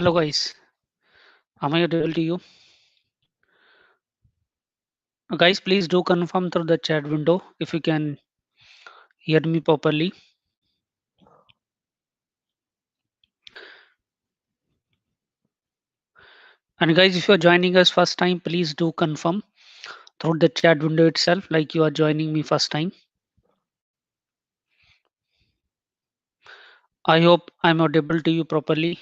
Hello guys, am I audible to you? Guys, please do confirm through the chat window if you can hear me properly. And guys, if you are joining us first time, please do confirm through the chat window itself like you are joining me first time. I hope I'm audible to you properly.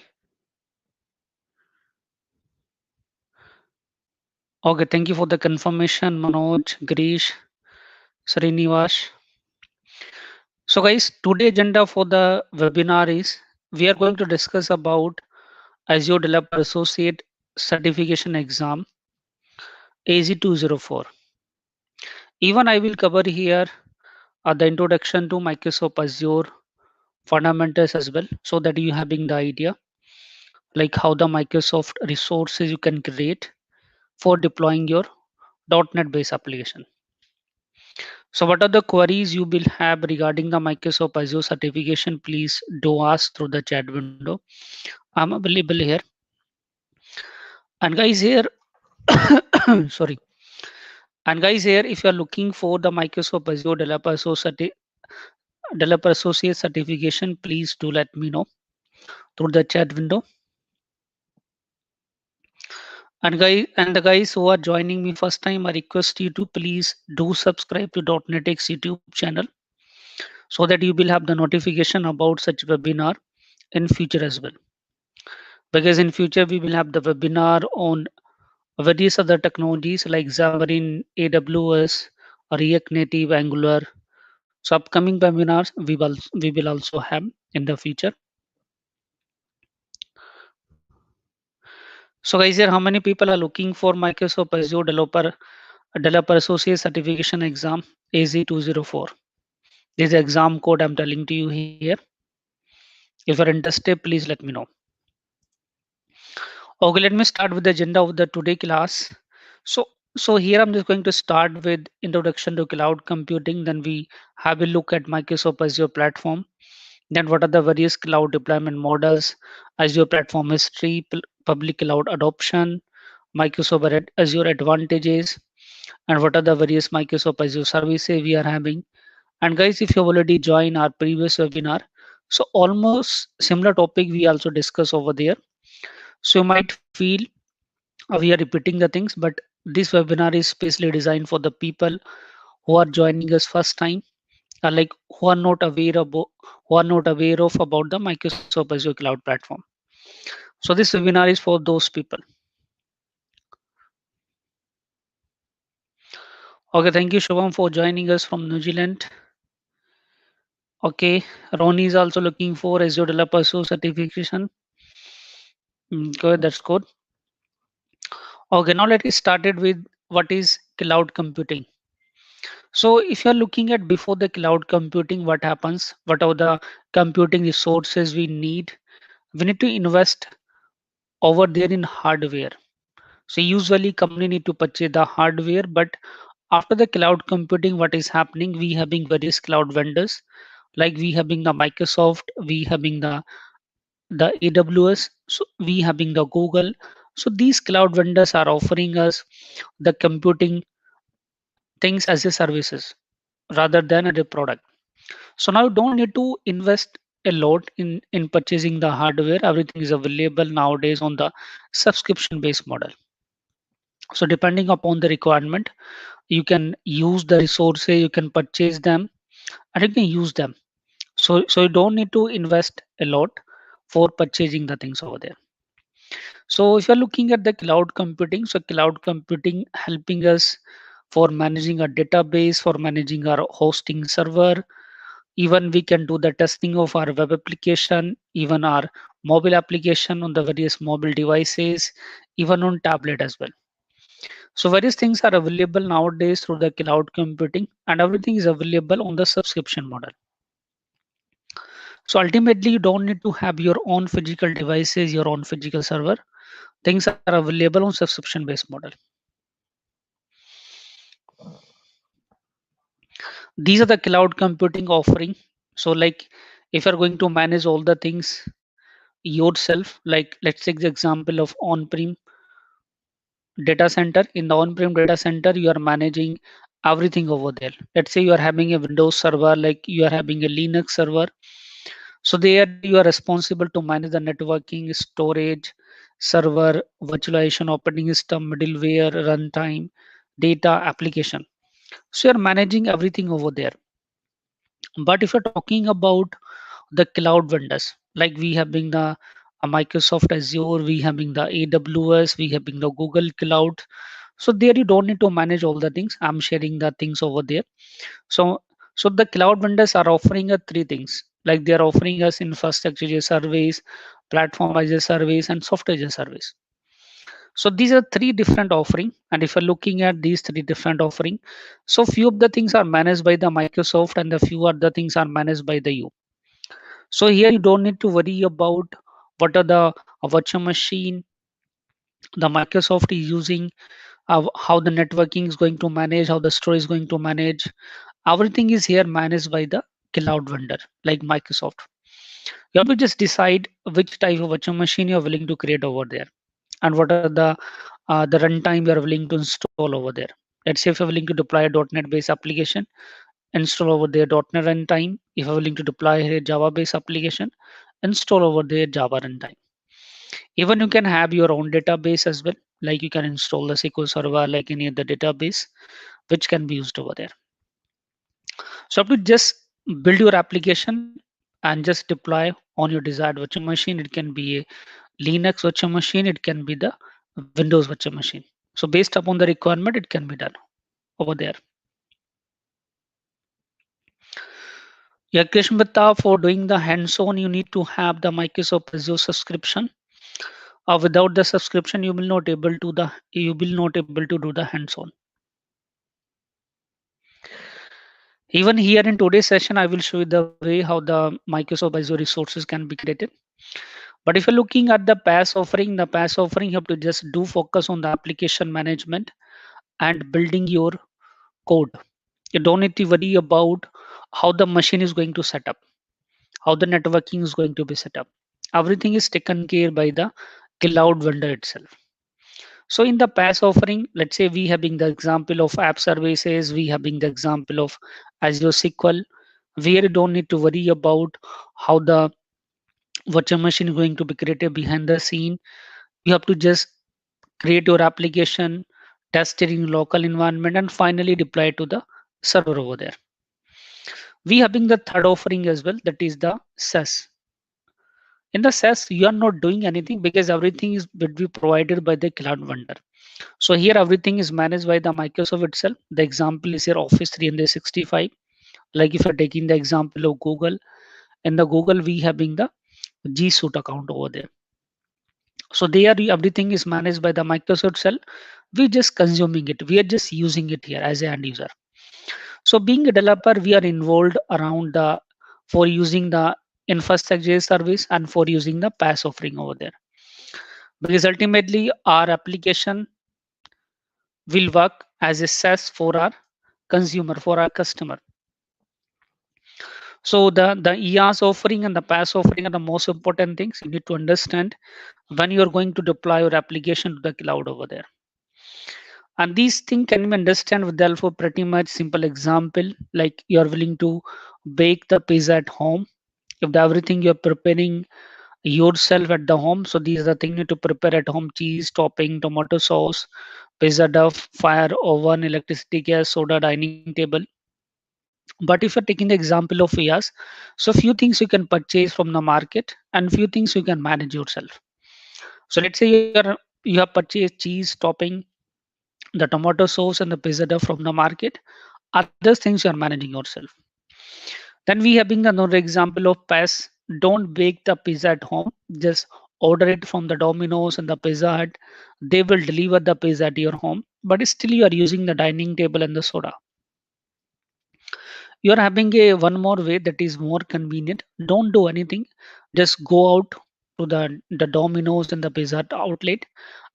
Okay, thank you for the confirmation, Manoj, Grish, Srinivas. So guys, today agenda for the webinar is we are going to discuss about Azure Developer Associate Certification Exam AZ-204. Even I will cover here the introduction to Microsoft Azure fundamentals as well, so that you having the idea like how the Microsoft resources you can create for deploying your .NET based application. So what are the queries you will have regarding the Microsoft Azure certification? Please do ask through the chat window. I'm available here. And guys here, sorry. And guys here, if you are looking for the Microsoft Azure Developer Associate certification, please do let me know through the chat window. And the guys who are joining me first time, I request you to please do subscribe to .NET X YouTube channel so that you will have the notification about such webinar in future as well. Because in future we will have the webinar on various other technologies like Xamarin, AWS, React Native, Angular. So upcoming webinars we will also have in the future. So guys, here how many people are looking for Microsoft Azure Developer Associate Certification Exam AZ-204? This is the exam code I'm telling to you here. If you're interested, please let me know. Okay, let me start with the agenda of the today class. So, so here I'm just going to start with introduction to cloud computing. Then we have a look at Microsoft Azure platform. Then what are the various cloud deployment models, Azure platform history, public cloud adoption, Microsoft Azure advantages, and what are the various Microsoft Azure services we are having. And guys, if you have already joined our previous webinar, so almost similar topic we also discuss over there. So you might feel we are repeating the things, but this webinar is specially designed for the people who are joining us first time, like who are not aware of about the Microsoft Azure cloud platform. So this webinar is for those people. Okay, thank you Shubham for joining us from New Zealand. Okay, Ronnie is also looking for Azure Developer certification. Good, that's good. Okay, now let's get started with what is cloud computing. So if you're looking at before the cloud computing, what happens? What are the computing resources we need? We need to invest over there in hardware. So usually company need to purchase the hardware, but after the cloud computing, what is happening? We having various cloud vendors, like we having the Microsoft, we having the AWS, so we having the Google. So these cloud vendors are offering us the computing things as a services rather than as a product. So now you don't need to invest a lot in purchasing the hardware. Everything is available nowadays on the subscription based model. So depending upon the requirement, you can use the resources, you can purchase them, and you can use them. So you don't need to invest a lot for purchasing the things over there. So if you're looking at the cloud computing, so cloud computing helping us for managing a database, for managing our hosting server. Even we can do the testing of our web application, even our mobile application on the various mobile devices, even on tablet as well. So various things are available nowadays through the cloud computing, and everything is available on the subscription model. So ultimately, you don't need to have your own physical devices, your own physical server. Things are available on subscription based model. These are the cloud computing offering. So like if you're going to manage all the things yourself. Like let's take the example of on-prem data center. In the on-prem data center, you are managing everything over there. Let's say you are having a Windows server, like you are having a Linux server. So there you are responsible to manage the networking, storage, server, virtualization, operating system, middleware, runtime, data, application. So you're managing everything over there. But if you're talking about the cloud vendors, like we having the Microsoft Azure, we having the AWS, we having the Google Cloud. So there you don't need to manage all the things. I'm sharing the things over there. So so the cloud vendors are offering us three things. Like they are offering us infrastructure as a service, platform as a service, and software as a service. So these are three different offering, and if you're looking at these three different offering, so few of the things are managed by the Microsoft, and the few other things are managed by the you. So here you don't need to worry about what are the virtual machine the Microsoft is using, how the networking is going to manage, how the storage is going to manage. Everything is here managed by the cloud vendor like Microsoft. You have to just decide which type of virtual machine you're willing to create over there, and what are the runtime you're willing to install over there. Let's say if you're willing to deploy a .NET based application, install over there .NET runtime. If you're willing to deploy a Java based application, install over there Java runtime. Even you can have your own database as well, like you can install the SQL Server like any other database which can be used over there. So you have to just build your application and just deploy on your desired virtual machine. It can be a Linux virtual machine, it can be the Windows virtual machine. So based upon the requirement, it can be done over there. Yeah, Krishmita, for doing the hands-on, you need to have the Microsoft Azure subscription. Without the subscription, you will not able to do the hands-on. Even here in today's session, I will show you the way how the Microsoft Azure resources can be created. But if you're looking at the PaaS offering, you have to just do focus on the application management and building your code. You don't need to worry about how the machine is going to set up, how the networking is going to be set up. Everything is taken care by the cloud vendor itself. So in the PaaS offering, let's say we having the example of app services, we having the example of Azure SQL, where you don't need to worry about how the virtual machine is going to be created behind the scene. You have to just create your application, test it in local environment, and finally deploy it to the server over there. We having the third offering as well, that is the SaaS. In the SaaS, you are not doing anything because everything is will be provided by the cloud vendor. So here everything is managed by the Microsoft itself. The example is here Office 365. Like if you're taking the example of Google, in the Google we having the G Suite account over there. So there everything is managed by the Microsoft itself. We just consuming it. We are just using it here as an end user. So being a developer, we are involved around the for using the infrastructure service and for using the PaaS offering over there. Because ultimately our application will work as a SaaS for our consumer, for our customer. So the EAS offering and the PaaS offering are the most important things you need to understand when you are going to deploy your application to the cloud over there. And these things can be understand with the help of pretty much simple example, like you are willing to bake the pizza at home. If everything you're preparing yourself at the home, so these are the things you need to prepare at home: cheese, topping, tomato sauce, pizza dough, fire, oven, electricity, gas, soda, dining table. But if you're taking the example of IaaS, so few things you can purchase from the market and few things you can manage yourself. So let's say you have purchased cheese, topping, the tomato sauce, and the pizza dough from the market. Other things you are managing yourself. Then we having another example of PaaS. Don't bake the pizza at home. Just order it from the Domino's and the Pizza Hut. They will deliver the pizza at your home. But still you are using the dining table and the soda. You are having a one more way that is more convenient. Don't do anything. Just go out to the Domino's and the Pizza Hut outlet,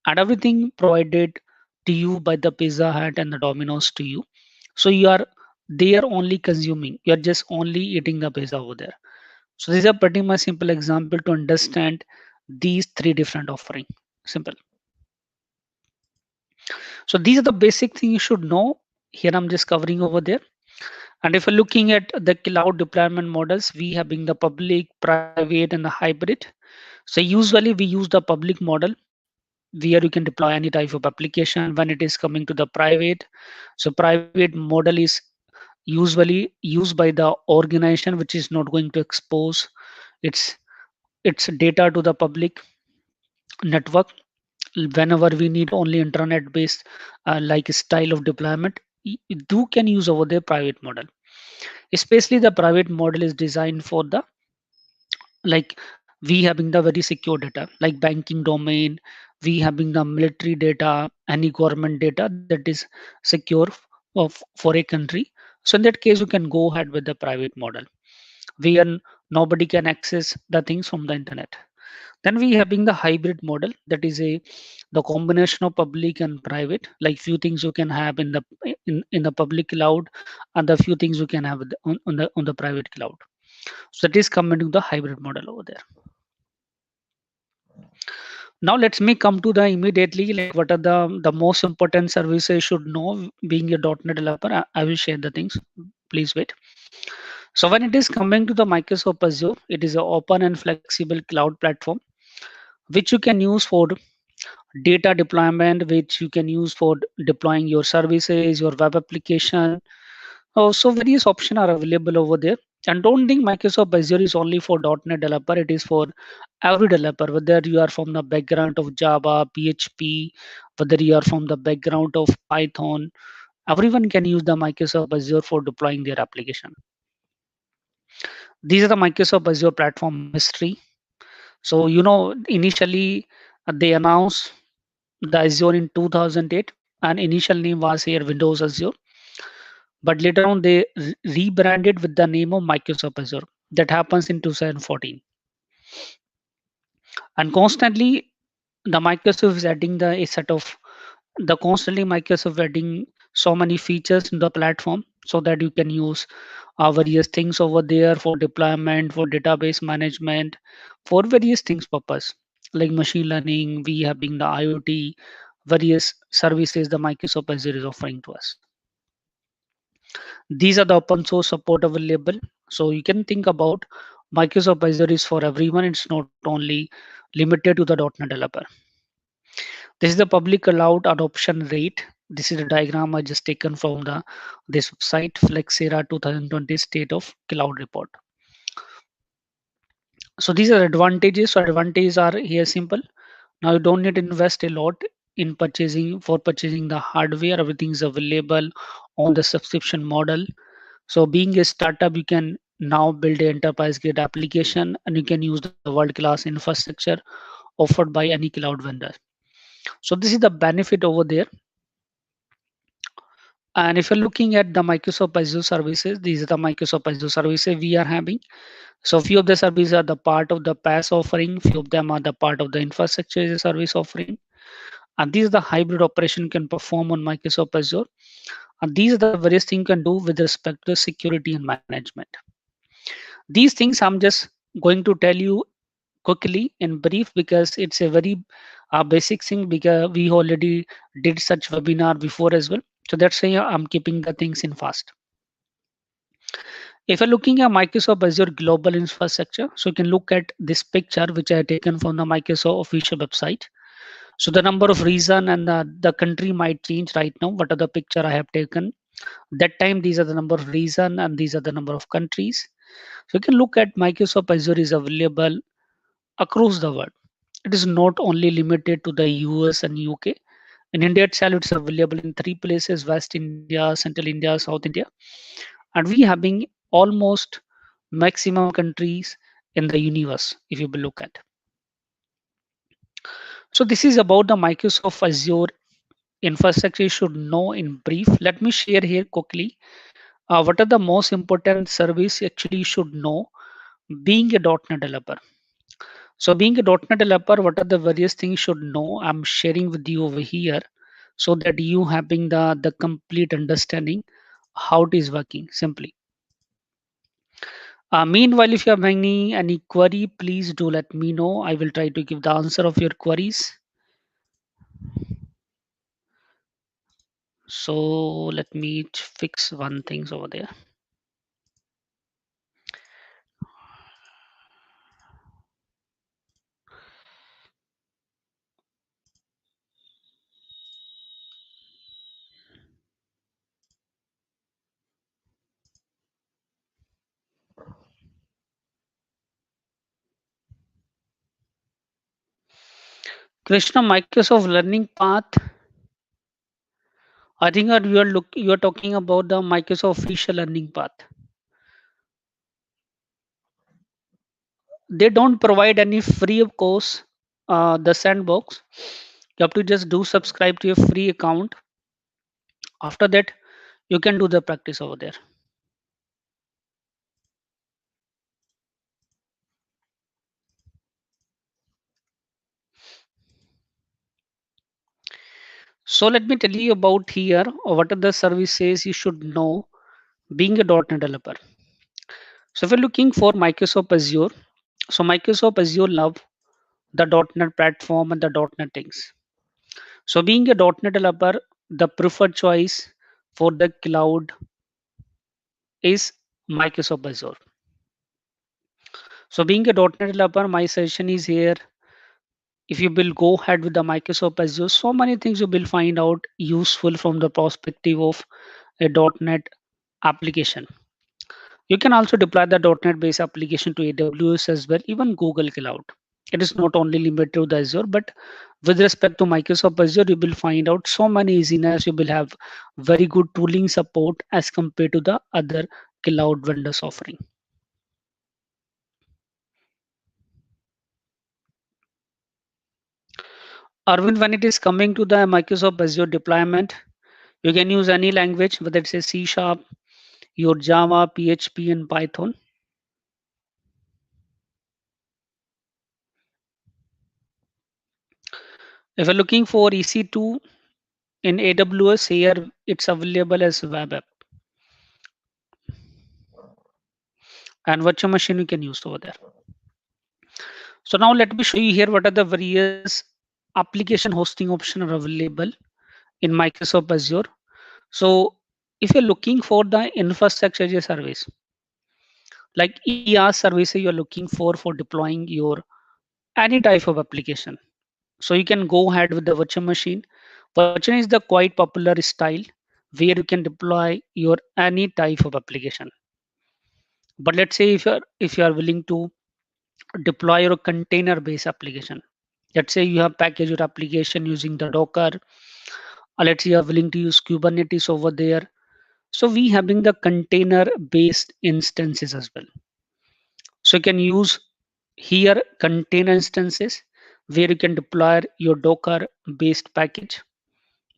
and everything provided to you by the Pizza Hut and the Domino's to you. So you are they are only consuming. You are just only eating the pizza over there. So these are pretty much simple example to understand these three different offering. Simple. So these are the basic things you should know. Here I'm just covering over there. And if we're looking at the cloud deployment models, we have been the public, private, and the hybrid. So usually we use the public model where you can deploy any type of application. When it is coming to the private, so private model is usually used by the organization which is not going to expose its its data to the public network. Whenever we need only internet based like style of deployment, you do can use over the private model. Especially the private model is designed for the, like, we having the very secure data like banking domain, we having the military data, any government data that is secure for a country. So in that case you can go ahead with the private model where nobody can access the things from the internet. Then we having the hybrid model, that is a the combination of public and private. Like few things you can have in the in the public cloud, and the few things you can have on the private cloud. So that is coming to the hybrid model over there. Now let's me come to the immediately, like what are the most important services you should know being a .NET developer. I will share the things. Please wait. So when it is coming to the Microsoft Azure, it is an open and flexible cloud platform which you can use for data deployment, which you can use for deploying your services, your web application. So various options are available over there. And don't think Microsoft Azure is only for .NET developer. It is for every developer, whether you are from the background of Java, PHP, whether you are from the background of Python. Everyone can use the Microsoft Azure for deploying their application. These are the Microsoft Azure platform history. So initially they announced the Azure in 2008, and initial name was here Windows Azure, but later on they rebranded with the name of Microsoft Azure. That happens in 2014, and constantly the Microsoft is adding a set of the constantly Microsoft adding so many features in the platform so that you can use various things over there for deployment, for database management, for various things purpose like machine learning. We have been the IoT, various services the Microsoft Azure is offering to us. These are the open source support available. So you can think about Microsoft Azure is for everyone. It's not only limited to the .NET developer. This is the public cloud adoption rate. This is a diagram I just taken from the this website Flexera 2020 State of Cloud Report. So these are advantages. So advantages are here simple. Now you don't need to invest a lot in purchasing the hardware. Everything is available on the subscription model. So being a startup, you can now build an enterprise grade application, and you can use the world class infrastructure offered by any cloud vendor. So this is the benefit over there. And if you're looking at the Microsoft Azure services, these are the Microsoft Azure services we are having. So few of the services are the part of the PaaS offering, few of them are the part of the infrastructure as a service offering. And these are the hybrid operation can perform on Microsoft Azure. And these are the various things you can do with respect to security and management. These things I'm just going to tell you quickly in brief because it's a very basic thing because we already did such webinar before as well. So that's why I'm keeping the things in fast. If you're looking at Microsoft Azure global infrastructure, so you can look at this picture which I have taken from the Microsoft official website. So the number of region and the country might change right now. What are the picture I have taken? That time these are the number of region and these are the number of countries. So you can look at Microsoft Azure is available across the world. It is not only limited to the US and UK. In India itself, it's available in three places: West India, Central India, South India, and we having almost maximum countries in the universe if you look at. So this is about the Microsoft Azure infrastructure you should know in brief. Let me share here quickly what are the most important service actually you should know being a .NET developer. So being a .NET developer, what are the various things you should know? I'm sharing with you over here so that you having the complete understanding how it is working simply. Meanwhile, if you have any query, please do let me know. I will try to give the answer of your queries. So let me fix one things over there. Krishna, Microsoft Learning Path. I think that you are talking about the Microsoft official learning path. They don't provide any free of course. The sandbox. You have to just do subscribe to your free account. After that, you can do the practice over there. So let me tell you about here what are the services you should know being a .NET developer. So if you're looking for Microsoft Azure, so Microsoft Azure love the .NET platform and the .NET things. So being a .NET developer, the preferred choice for the cloud is Microsoft Azure. So being a .NET developer, my session is here. If you will go ahead with the Microsoft Azure, so many things you will find out useful from the perspective of a .NET application. You can also deploy the .NET based application to AWS as well, even Google Cloud. It is not only limited to the Azure, but with respect to Microsoft Azure, you will find out so many easiness. You will have very good tooling support as compared to the other cloud vendors offering. Arvind, when it is coming to the Microsoft Azure deployment, you can use any language, whether it's a C Sharp, your Java, PHP, and Python. If you're looking for EC2 in AWS, here it's available as web app and virtual machine you can use over there. So now let me show you here what are the various application hosting options are available in Microsoft Azure. So if you're looking for the infrastructure as a service, like ER services you're looking for deploying your any type of application. So you can go ahead with the virtual machine. Virtual is the quite popular style where you can deploy your any type of application. But let's say if you are willing to deploy your container based application. Let's say you have packaged your application using the Docker. Let's say you are willing to use Kubernetes over there. So we having the container based instances as well. So you can use here container instances where you can deploy your Docker based package.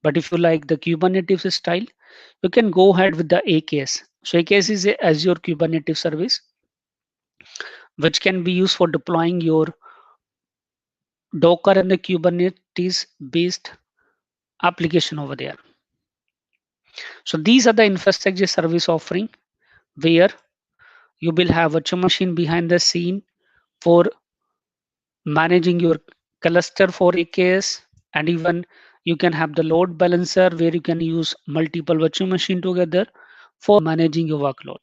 But if you like the Kubernetes style, you can go ahead with the AKS. So AKS is a Azure Kubernetes service, which can be used for deploying your Docker and the Kubernetes based application over there. So these are the infrastructure service offering where you will have a virtual machine behind the scene for managing your cluster for AKS, and even you can have the load balancer where you can use multiple virtual machine together for managing your workload.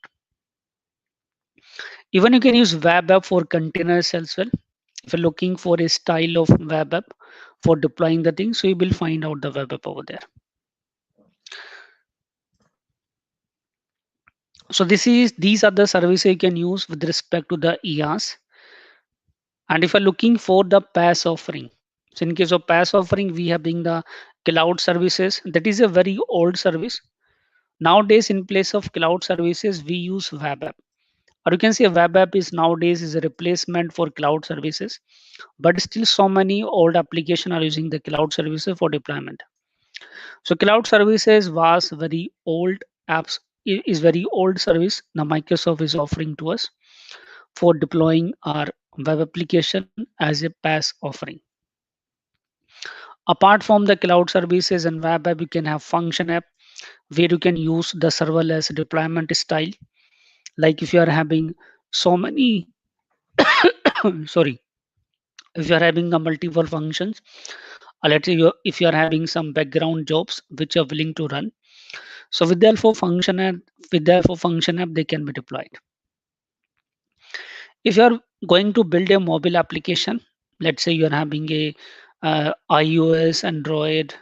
Even you can use web app for containers as well. If you're looking for a style of web app for deploying the thing, so you will find out the web app over there. So these are the services you can use with respect to the EAS. And if you're looking for the PaaS offering, so in case of PaaS offering, we have being the cloud services. That is a very old service. Nowadays, in place of cloud services, we use web app. Or you can say a web app is nowadays is a replacement for cloud services, but still so many old applications are using the cloud services for deployment. So cloud services was very old apps is very old service now Microsoft is offering to us for deploying our web application as a PaaS offering. Apart from the cloud services and web app, you can have function app where you can use the serverless deployment style. Like if you are having so many sorry, if you are having a multiple functions, let's say if you are having some background jobs which are willing to run, so with the for function app they can be deployed. If you are going to build a mobile application, let's say you are having a iOS, Android,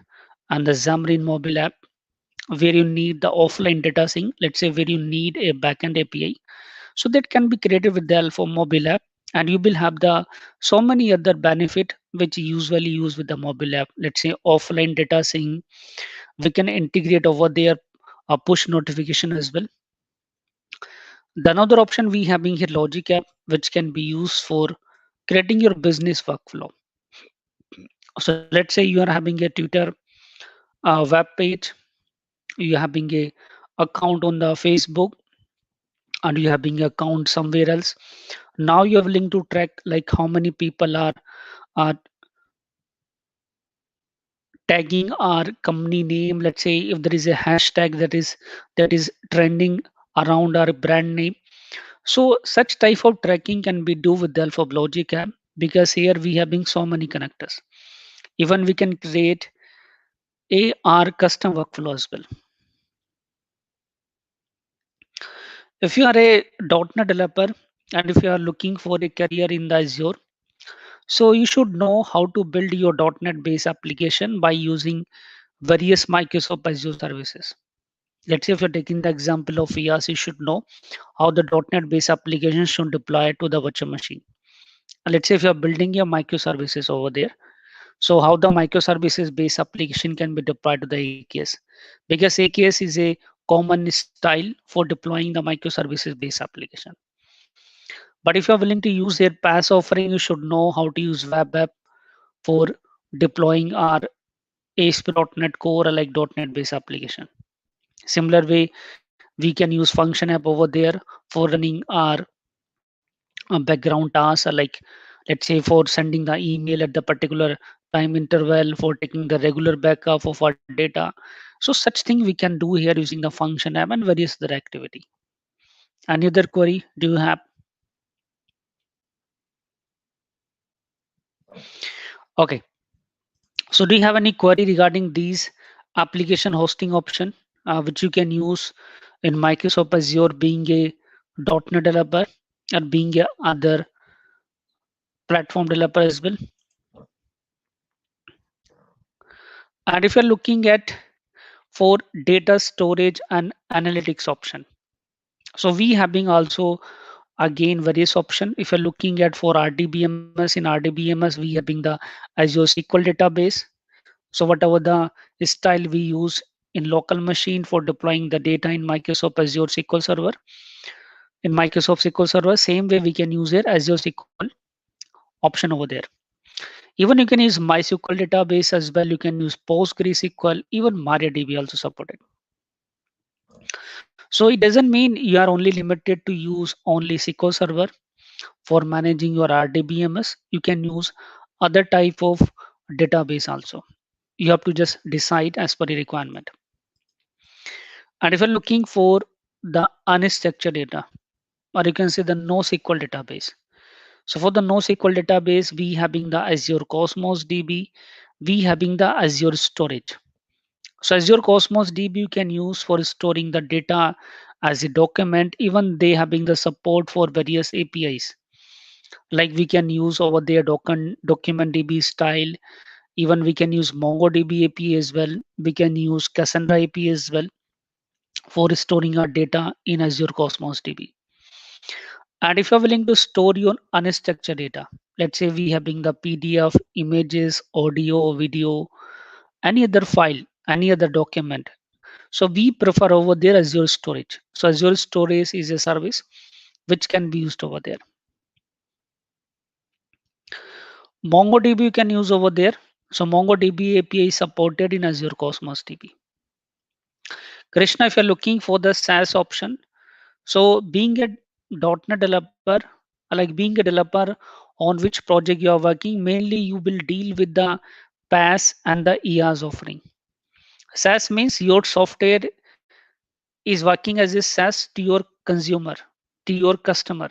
and the Xamarin mobile app where you need the offline data sync, let's say where you need a backend API, so that can be created with the help of mobile app, and you will have the so many other benefit which you usually use with the mobile app. Let's say offline data sync, we can integrate over there a push notification as well. The another option we having here logic app, which can be used for creating your business workflow. So let's say you are having a Twitter web page, you having a account on the Facebook, and you having account somewhere else. Now you are willing to track like how many people are tagging our company name. Let's say if there is a hashtag that is trending around our brand name. So such type of tracking can be do with the help of logic app, because here we having so many connectors. Even we can create our custom workflow as well. If you are a .NET developer and if you are looking for a career in the Azure, so you should know how to build your .NET based application by using various Microsoft Azure services. Let's say if you're taking the example of IaaS, you should know how the .NET based application should deploy to the virtual machine. And let's say if you're building your microservices over there, so how the microservices based application can be deployed to the AKS, because AKS is a common style for deploying the microservices based application. But if you're willing to use their PaaS offering, you should know how to use web app for deploying our ASP.NET Core or like .NET based application. Similar way, we can use function app over there for running our background tasks, like let's say for sending the email at the particular time interval, for taking the regular backup of our data. So such thing we can do here using the function app and various other activity. Any other query do you have? Okay, so do you have any query regarding these application hosting option which you can use in Microsoft Azure, being a .NET developer or being a other platform developer as well? And if you're looking at for data storage and analytics option, so we having also again various option. If you're looking at for RDBMS, in RDBMS we having the Azure SQL database. So whatever the style we use in local machine for deploying the data in Microsoft Azure SQL Server, in Microsoft SQL Server, same way we can use it Azure SQL option over there. Even you can use MySQL database as well. You can use PostgreSQL, even MariaDB also supported. So it doesn't mean you are only limited to use only SQL Server for managing your RDBMS. You can use other type of database also. You have to just decide as per the requirement. And if you're looking for the unstructured data, or you can say the NoSQL database. So for the NoSQL database, we having the Azure Cosmos DB, we having the Azure storage. So Azure Cosmos DB you can use for storing the data as a document. Even they having the support for various APIs. Like we can use over there document DB style. Even we can use MongoDB API as well. We can use Cassandra API as well for storing our data in Azure Cosmos DB. And if you're willing to store your unstructured data, let's say we having the PDF, images, audio, video, any other file, any other document. So we prefer over there Azure storage. So Azure storage is a service which can be used over there. MongoDB you can use over there. So MongoDB API is supported in Azure Cosmos DB. Krishna, if you're looking for the SaaS option, so being a .NET developer, like being a developer on which project you are working, mainly you will deal with the PaaS and the IaaS offering. SaaS means your software is working as a SaaS to your consumer, to your customer.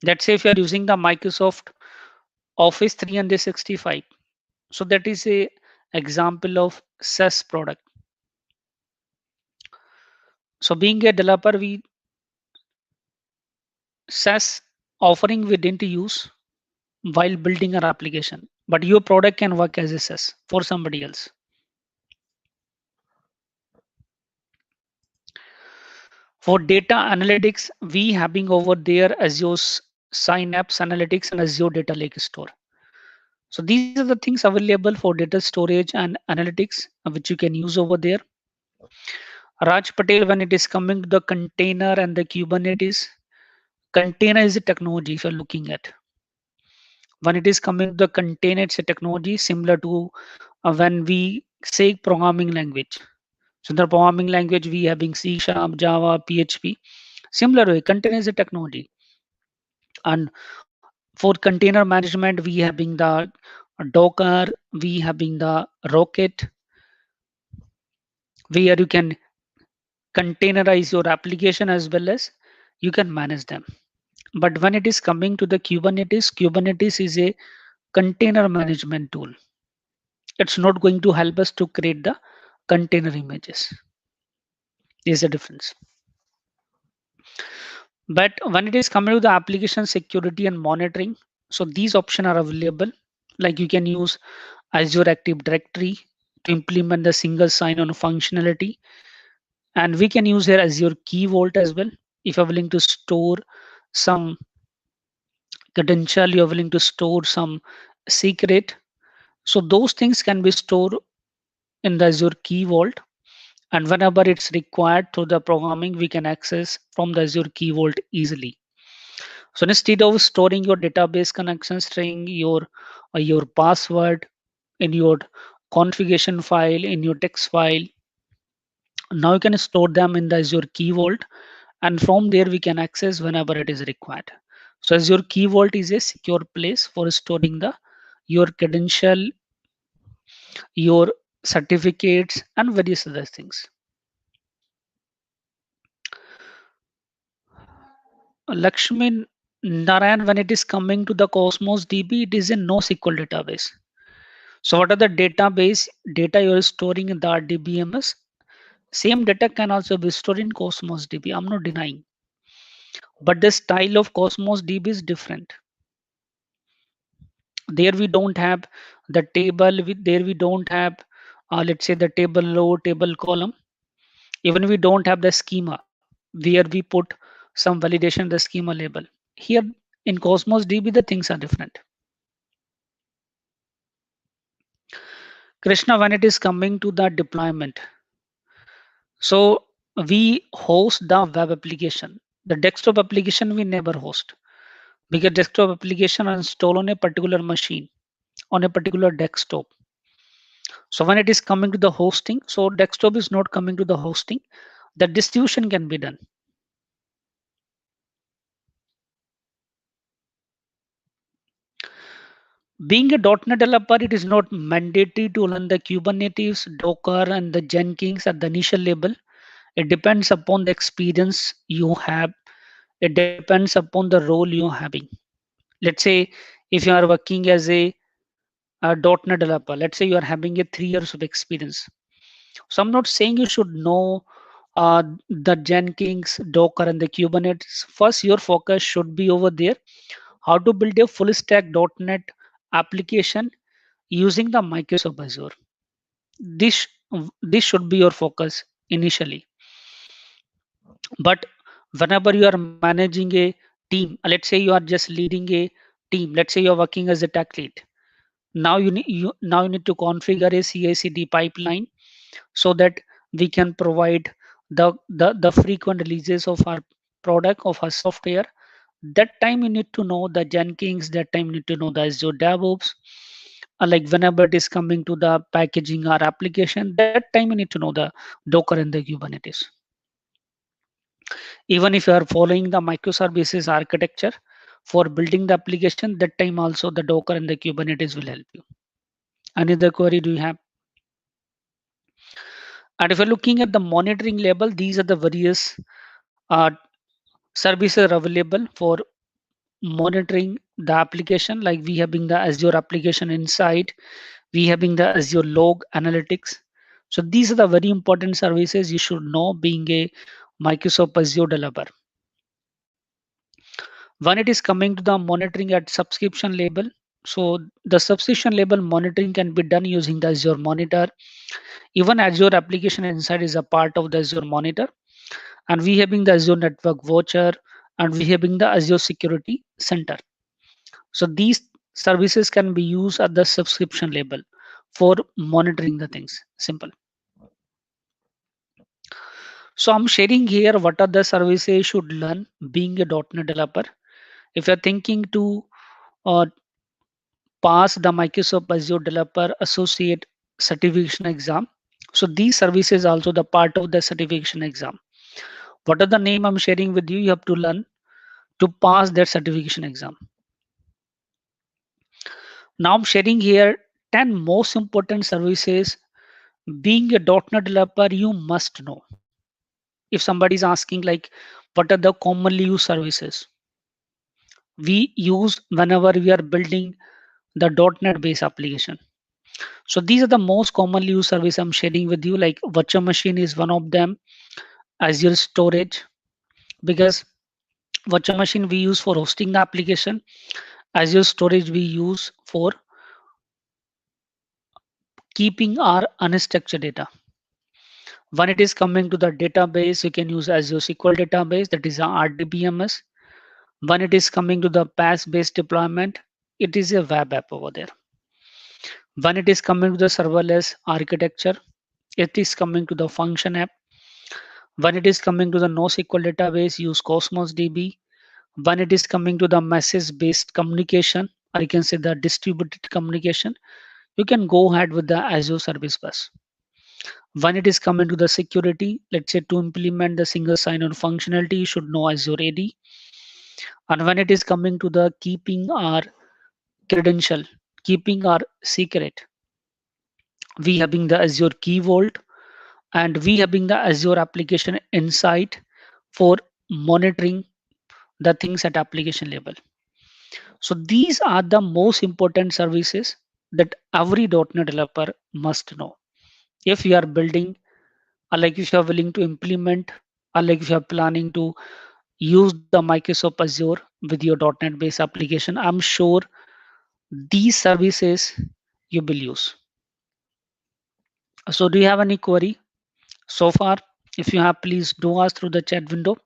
Let's say if you are using the Microsoft Office 365, so that is a example of SaaS product. So being a developer, we SaaS offering we didn't use while building our application, but your product can work as a SaaS for somebody else. For data analytics, we having over there Azure Synapse Analytics and Azure Data Lake Store. So these are the things available for data storage and analytics, which you can use over there. Raj Patel, when it is coming to the container and the Kubernetes, container is a technology if you're looking at. When it is coming to the container, it's a technology similar to when we say programming language. So the programming language we having C Sharp, Java, PHP. Similar way, container is a technology. And for container management, we having the Docker, we having the Rocket, where you can containerize your application as well as you can manage them. But when it is coming to the Kubernetes, Kubernetes is a container management tool. It's not going to help us to create the container images. There's a difference. But when it is coming to the application security and monitoring, so these options are available. Like you can use Azure Active Directory to implement the single sign-on functionality, and we can use here Azure Key Vault as well. If you're willing to store some credential, you're willing to store some secret, so those things can be stored in the Azure Key Vault, and whenever it's required through the programming, we can access from the Azure Key Vault easily. So instead of storing your database connection string, your password in your configuration file, in your text file, now you can store them in the Azure Key Vault, and from there we can access whenever it is required. So Azure Key Vault is a secure place for storing the your credential, your certificates, and various other things. Lakshmi Narayan, when it is coming to the Cosmos DB, it is a NoSQL database. So what are the database data you are storing in the RDBMS? Same data can also be stored in Cosmos DB. I'm not denying, but the style of Cosmos DB is different. There we don't have the table. There we don't have, let's say, the table row, table column. Even we don't have the schema where we put some validation the schema label. Here in Cosmos DB, the things are different. Krishna, when it is coming to the deployment, so we host the web application. The desktop application we never host because desktop application are installed on a particular machine on a particular desktop. So when it is coming to the hosting, so desktop is not coming to the hosting. The distribution can be done. Being a .NET developer, it is not mandatory to learn the Kubernetes, Docker, and the Jenkins at the initial level. It depends upon the experience you have. It depends upon the role you're having. Let's say if you are working as a .NET developer, let's say you are having a 3 years of experience. So I'm not saying you should know the Jenkins, Docker, and the Kubernetes. First, your focus should be over there. How to build a full stack .NET application using the Microsoft Azure. This this should be your focus initially. But whenever you are managing a team, let's say you are just leading a team. Let's say you are working as a tech lead. Now you need to configure a CI/CD pipeline so that we can provide the frequent releases of our product of our software. That time you need to know the Jenkins. That time you need to know the Azure DevOps. Like whenever it is coming to the packaging our application, that time you need to know the Docker and the Kubernetes. Even if you are following the microservices architecture for building the application, that time also the Docker and the Kubernetes will help you. Any other query do you have? And if you're looking at the monitoring level, these are the various services are available for monitoring the application, like we having the Azure application inside, we having the Azure log analytics. So these are the very important services you should know being a Microsoft Azure developer. When it is coming to the monitoring at subscription level, so the subscription level monitoring can be done using the Azure Monitor. Even Azure application inside is a part of the Azure Monitor, and we having the Azure Network Watcher, and we having the Azure Security Center. So these services can be used at the subscription level for monitoring the things. Simple. So I'm sharing here what are the services you should learn being a .NET developer. If you're thinking to uh, pass the Microsoft Azure Developer Associate certification exam, so these services also the part of the certification exam. What are the name I'm sharing with you? You have to learn to pass that certification exam. Now I'm sharing here 10 most important services being a .NET developer you must know. If somebody is asking like what are the commonly used services we use whenever we are building the .NET based application. So these are the most commonly used service I'm sharing with you, like virtual machine is one of them, Azure storage, because virtual machine we use for hosting the application, Azure storage we use for keeping our unstructured data. When it is coming to the database, you can use Azure SQL database, that is a RDBMS. When it is coming to the PaaS based deployment, it is a web app over there. When it is coming to the serverless architecture, it is coming to the function app. When it is coming to the NoSQL database, use Cosmos DB. When it is coming to the message based communication, or you can say the distributed communication, you can go ahead with the Azure Service Bus. When it is coming to the security, let's say to implement the single sign-on functionality, you should know Azure AD. And when it is coming to the keeping our credential, keeping our secret, we having the Azure Key Vault, and we having the Azure Application Insight for monitoring the things at application level. So these are the most important services that every .NET developer must know. If you are building, or like if you are willing to implement, or like if you are planning to use the Microsoft Azure with your .NET based application, I'm sure these services you will use. So do you have any query so far? If you have, please do ask through the chat window.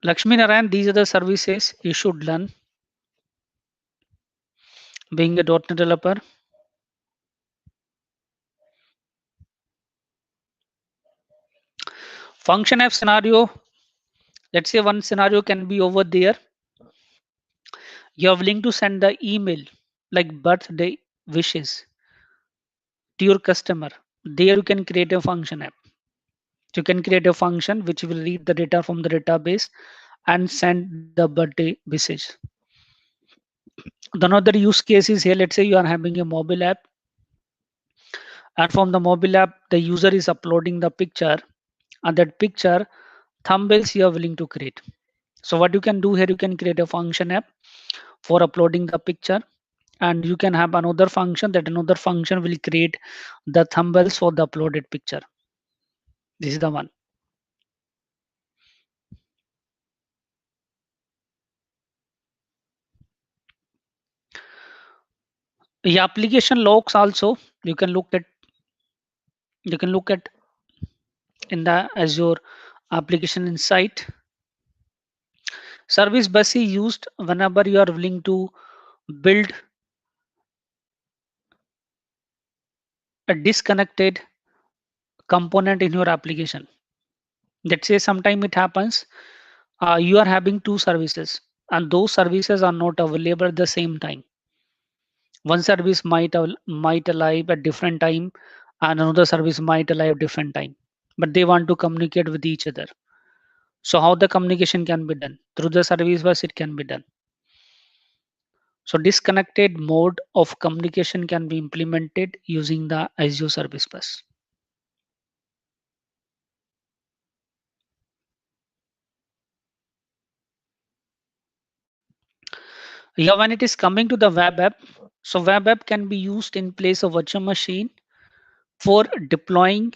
Lakshmi Narayan, these are the services you should learn being a .NET developer. Function app scenario, let's say one scenario can be over there. You're willing to send the email like birthday wishes to your customer. There you can create a function app. You can create a function which will read the data from the database and send the birthday message. The another use case is here. Let's say you are having a mobile app, and from the mobile app, the user is uploading the picture, and that picture thumbnails you are willing to create. So what you can do here, you can create a function app for uploading the picture, and you can have another function, that another function will create the thumbnails for the uploaded picture. This is the one. The application logs also you can look at in the Azure application insight. Service bus is used whenever you are willing to build a disconnected component in your application. Let's say sometime it happens, you are having two services and those services are not available at the same time. One service might alive at different time and another service might alive different time, but they want to communicate with each other. So how the communication can be done? Through the service bus it can be done. So disconnected mode of communication can be implemented using the Azure Service Bus. Yeah, when it is coming to the web app, so web app can be used in place of virtual machine for deploying,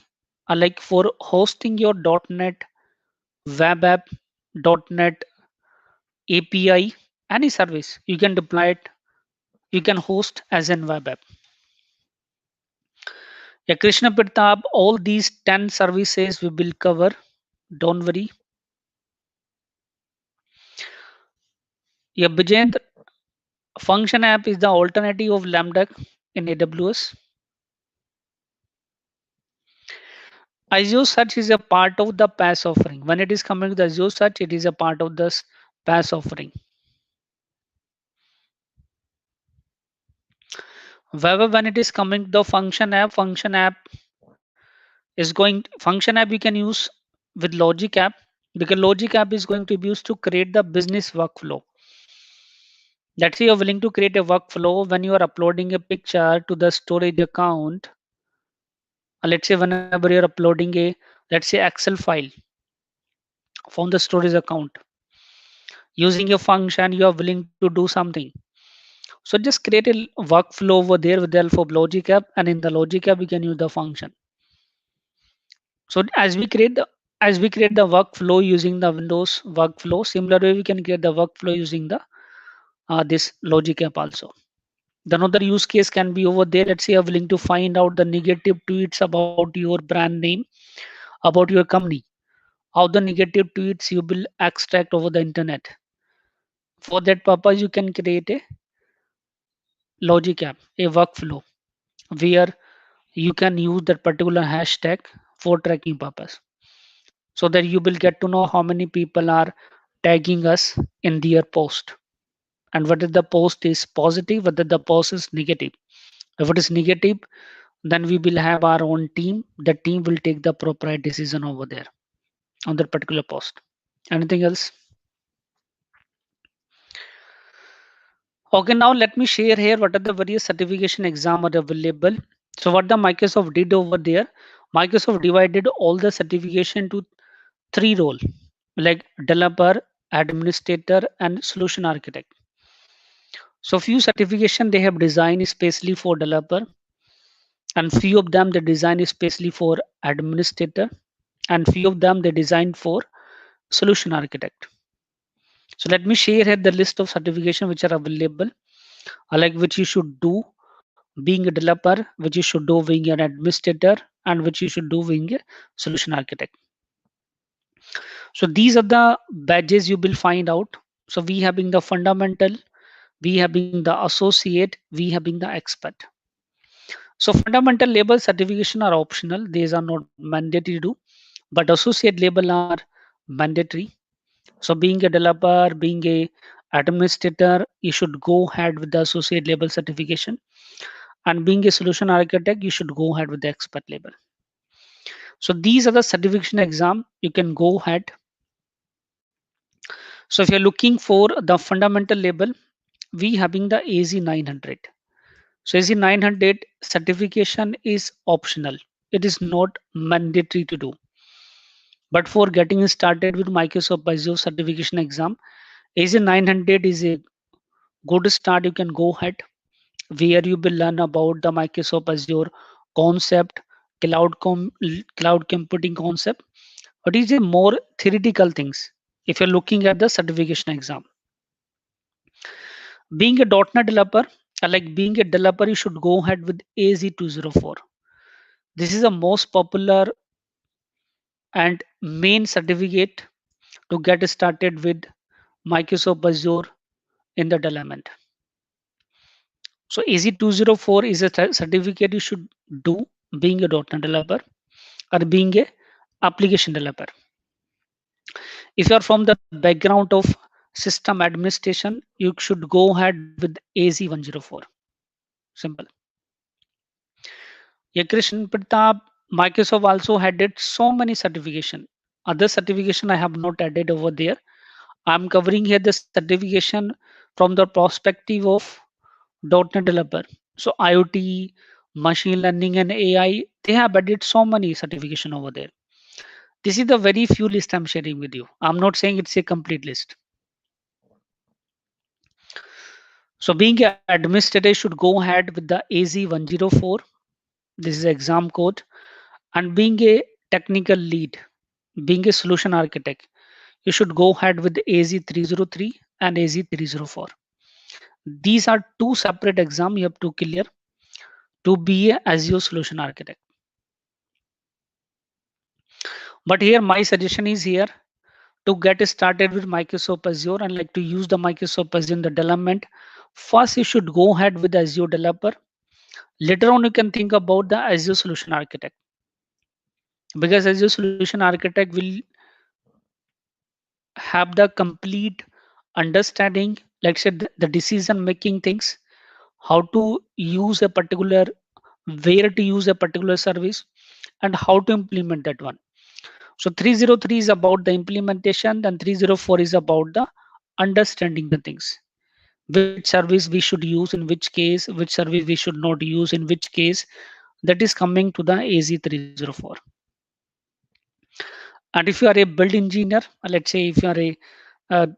like for hosting your .NET web app, .NET API, any service. You can deploy it, you can host as an web app. Yeah, Krishna Pratap, all these 10 services we will cover. Don't worry. Yeah, Bijend, function app is the alternative of Lambda in AWS. Azure Search is a part of the PaaS offering. When it is coming to the Azure Search, it is a part of this PaaS offering. However, when it is coming to the function app is going function app you can use with Logic app, because Logic app is going to be used to create the business workflow. Let's say you're willing to create a workflow when you are uploading a picture to the storage account. Let's say whenever you're uploading a, let's say, Excel file from the storage account, using a function, you are willing to do something. So just create a workflow over there with the help of Logic app, and in the Logic app, we can use the function. So as we create the workflow using the Windows workflow, similar way we can create the workflow using the this Logic app also. The another use case can be over there. Let's say you're willing to find out the negative tweets about your brand name, about your company, how the negative tweets you will extract over the internet. For that purpose, you can create a Logic app, a workflow where you can use that particular hashtag for tracking purpose, so that you will get to know how many people are tagging us in their post, and whether the post is positive, whether the post is negative. If it is negative, then we will have our own team. The team will take the appropriate decision over there on that particular post. Anything else? Okay, now let me share here what are the various certification exam are available. So what the Microsoft did over there, Microsoft divided all the certification to three role, like developer, administrator, and solution architect. So few certification they have designed especially for developer, and few of them they design especially for administrator, and few of them they designed for solution architect. So let me share here the list of certification which are available, like which you should do being a developer, which you should do being an administrator, and which you should do being a solution architect. So these are the badges you will find out. So we having the fundamental, we having the associate, we having the expert. So fundamental level certification are optional; these are not mandatory to do, but associate level are mandatory. So being a developer, being a administrator, you should go ahead with the associate level certification, and being a solution architect, you should go ahead with the expert level. So these are the certification exam you can go ahead. So if you're looking for the fundamental level, we having the AZ-900. So AZ-900 certification is optional. It is not mandatory to do. But for getting started with Microsoft Azure certification exam, AZ-900 is a good start. You can go ahead where you will learn about the Microsoft Azure concept, cloud computing concept. What is a more theoretical things if you're looking at the certification exam. Being a .NET developer, like being a developer, you should go ahead with AZ-204. This is the most popular and main certificate to get started with Microsoft Azure in the development. So AZ-204 is a certificate you should do being a .NET developer or being a application developer. If you are from the background of system administration, you should go ahead with AZ-104. Simple. Yeah, Krishna Pratap, Microsoft also added so many certification. Other certification I have not added over there. I'm covering here the certification from the perspective of .NET developer. So IoT, machine learning, and AI, they have added so many certification over there. This is the very few list I'm sharing with you. I'm not saying it's a complete list. So being an administrator should go ahead with the AZ-104. This is exam code. And being a technical lead, being a solution architect, you should go ahead with the AZ-303 and AZ-304. These are two separate exams you have to clear to be a Azure solution architect. But here my suggestion is here to get started with Microsoft Azure and like to use the Microsoft Azure in the development. First, you should go ahead with Azure developer. Later on, you can think about the Azure solution architect, because Azure solution architect will have the complete understanding, like said, the decision making things, how to use a particular, where to use a particular service, and how to implement that one. So 303 is about the implementation, and 304 is about the understanding the things. Which service we should use in which case, which service we should not use in which case. That is coming to the AZ-304. And if you are a build engineer, let's say if you are a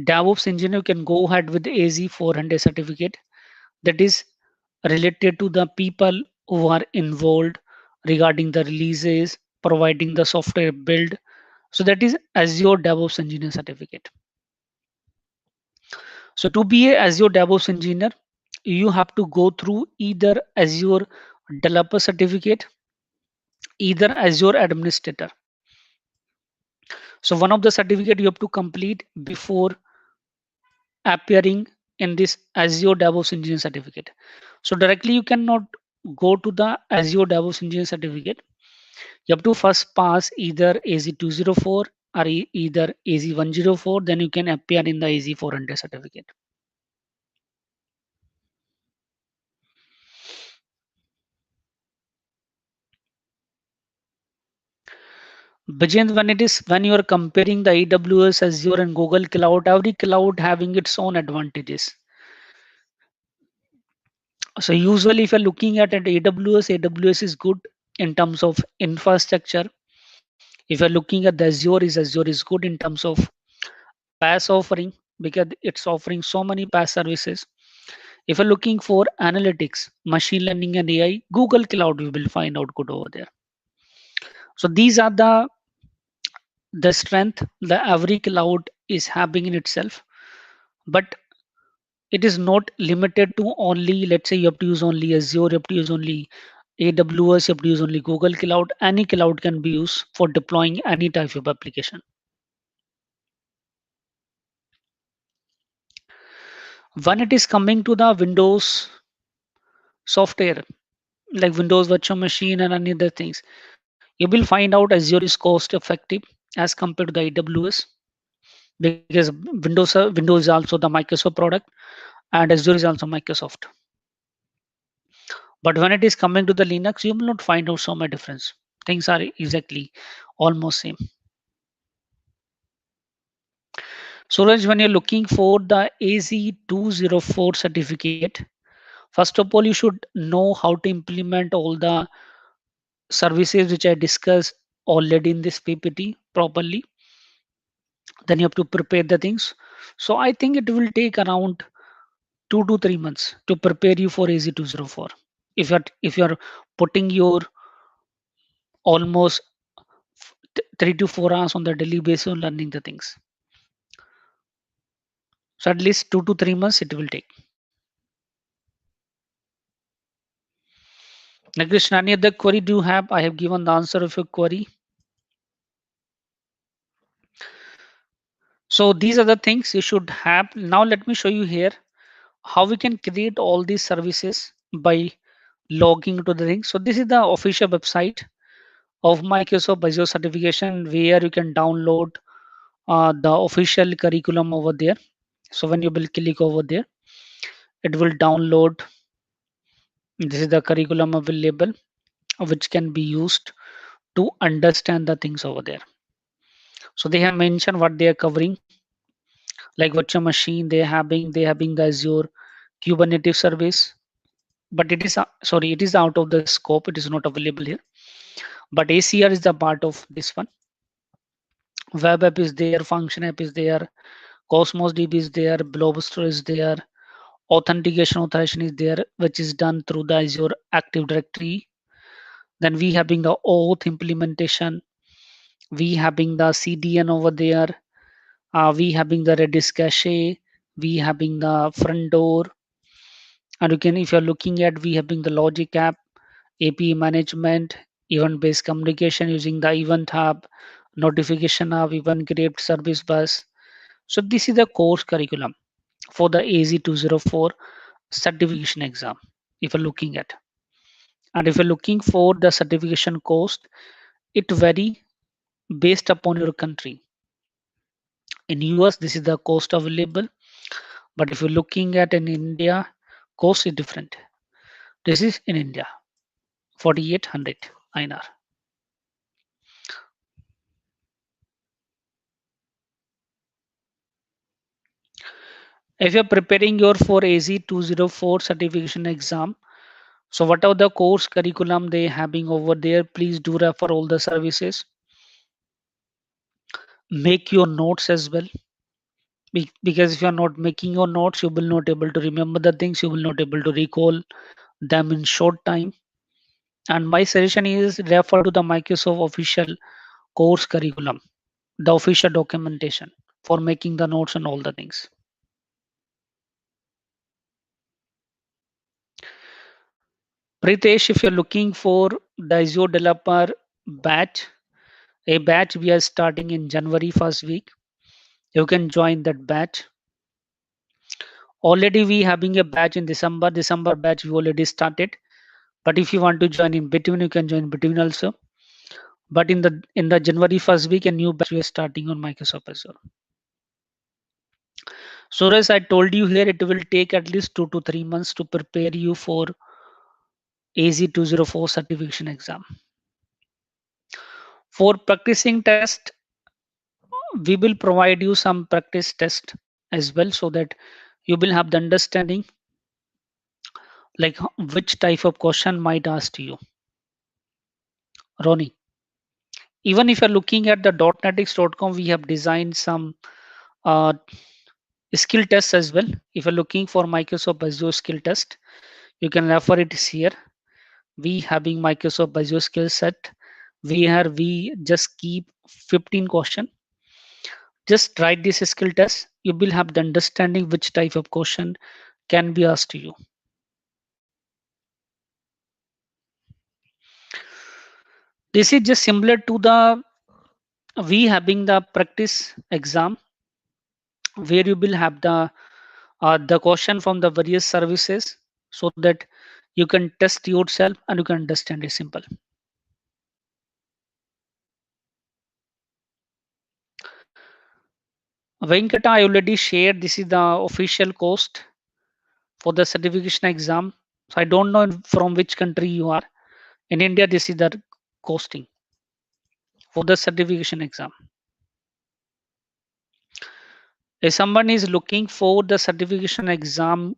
DevOps engineer, you can go ahead with the AZ-400 certificate. That is related to the people who are involved regarding the releases, providing the software build. So that is Azure DevOps Engineer certificate. So to be a Azure DevOps engineer, you have to go through either Azure developer certificate, either Azure administrator. So one of the certificate you have to complete before appearing in this Azure DevOps engineer certificate. So directly you cannot go to the Azure DevOps engineer certificate. You have to first pass either AZ-204 or either AZ-104, then you can appear in the AZ-400 certificate. Bajend, when you are comparing the AWS, Azure, and Google Cloud, every cloud having its own advantages. So usually, if you're looking at AWS, AWS is good in terms of infrastructure. If you're looking at the Azure is good in terms of PaaS offering, because it's offering so many PaaS services. If you're looking for analytics, machine learning, and AI, Google Cloud you will find out good over there. So these are the strength that every cloud is having in itself. But it is not limited to only, let's say you have to use only Azure, you have to use only AWS, you have to use only Google Cloud. Any cloud can be used for deploying any type of application. When it is coming to the Windows software, like Windows virtual machine and any other things, you will find out Azure is cost effective as compared to the AWS, because Windows is also the Microsoft product and Azure is also Microsoft. But when it is coming to the Linux, you will not find out so much difference. Things are exactly almost same. So Raj, when you're looking for the AZ-204 certificate, first of all, you should know how to implement all the services which I discussed already in this PPT properly. Then you have to prepare the things. So I think it will take around 2 to 3 months to prepare you for AZ-204. If you're putting your almost 3 to 4 hours on the daily basis on learning the things. So at least 2 to 3 months it will take. Now, Krishna, any other query do you have? I have given the answer of your query. So these are the things you should have. Now let me show you here how we can create all these services by logging to the thing. So this is the official website of Microsoft Azure certification, where you can download the official curriculum over there. So when you will click over there, it will download. This is the curriculum available, which can be used to understand the things over there. So they have mentioned what they are covering, like virtual machine they having the Azure Kubernetes service, but it is sorry, it is out of the scope. It is not available here. But ACR is the part of this one. Web app is there, function app is there, Cosmos DB is there, Blob Store is there, authentication authorization is there, which is done through the Azure Active Directory. Then we having the auth implementation. We having the CDN over there. We having the Redis cache. We having the front door. And you can, if you're looking at, we having the logic app, API management, event-based communication using the event hub, notification hub, event graph service bus. So this is the course curriculum for the AZ-204 certification exam. If you're looking at, and if you're looking for the certification cost, it vary based upon your country. In US, this is the cost available, but if you're looking at in India, cost is different. This is in India, 4800 INR. If you're preparing your for AZ-204 certification exam, so whatever the course curriculum they having over there, please do refer all the services. Make your notes as well, because if you're not making your notes, you will not able to remember the things, you will not able to recall them in short time. And my suggestion is refer to the Microsoft official course curriculum, the official documentation for making the notes and all the things. Pritesh, if you're looking for the Azure developer batch, a batch we are starting in January first week, you can join that batch. Already we having a batch in December batch we already started. But if you want to join in between, you can join between also. But in the January first week, a new batch we are starting on Microsoft Azure. So as I told you here, it will take at least 2 to 3 months to prepare you for AZ-204 certification exam. For practicing test, we will provide you some practice test as well, so that you will have the understanding like which type of question might ask to you. Ronnie, even if you're looking at the .netix.com, we have designed some uh, skill tests as well. If you're looking for Microsoft Azure skill test, you can refer it here. We having Microsoft Azure skill set. We just keep 15 question. Just write this skill test. You will have the understanding which type of question can be asked to you. This is just similar to the we having the practice exam, where you will have the question from the various services, so that you can test yourself and you can understand it simple. Venkata, I already shared. This is the official cost for the certification exam. So I don't know from which country you are. In India, this is the costing for the certification exam. If someone is looking for the certification exam,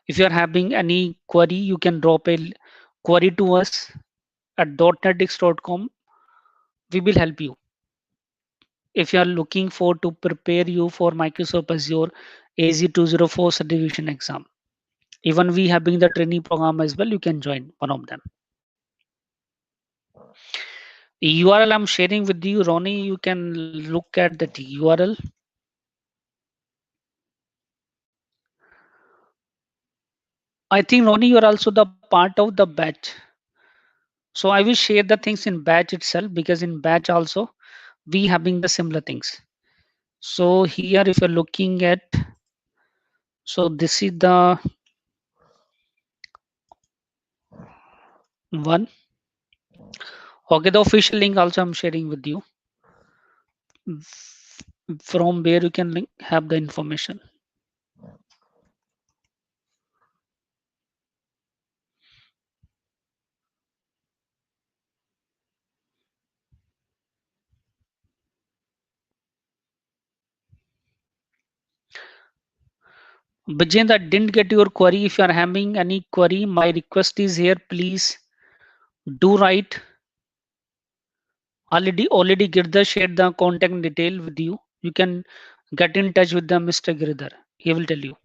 if you are having any query, you can drop a query to us at .netix.com. We will help you. If you are looking for to prepare you for Microsoft Azure AZ-204 certification exam, even we having the training program as well, you can join one of them. URL I'm sharing with you, Ronnie. You can look at that URL. I think Ronnie, you're also the part of the batch. So I will share the things in batch itself, because in batch also we having the similar things. So here, if you're looking at, so this is the one. Okay, the official link also I'm sharing with you, from where you can have the information. Bijend, I didn't get your query. If you are having any query, my request is here. Please do write. Already Girdhar shared the contact detail with you. You can get in touch with the Mr. Girdhar. He will tell you.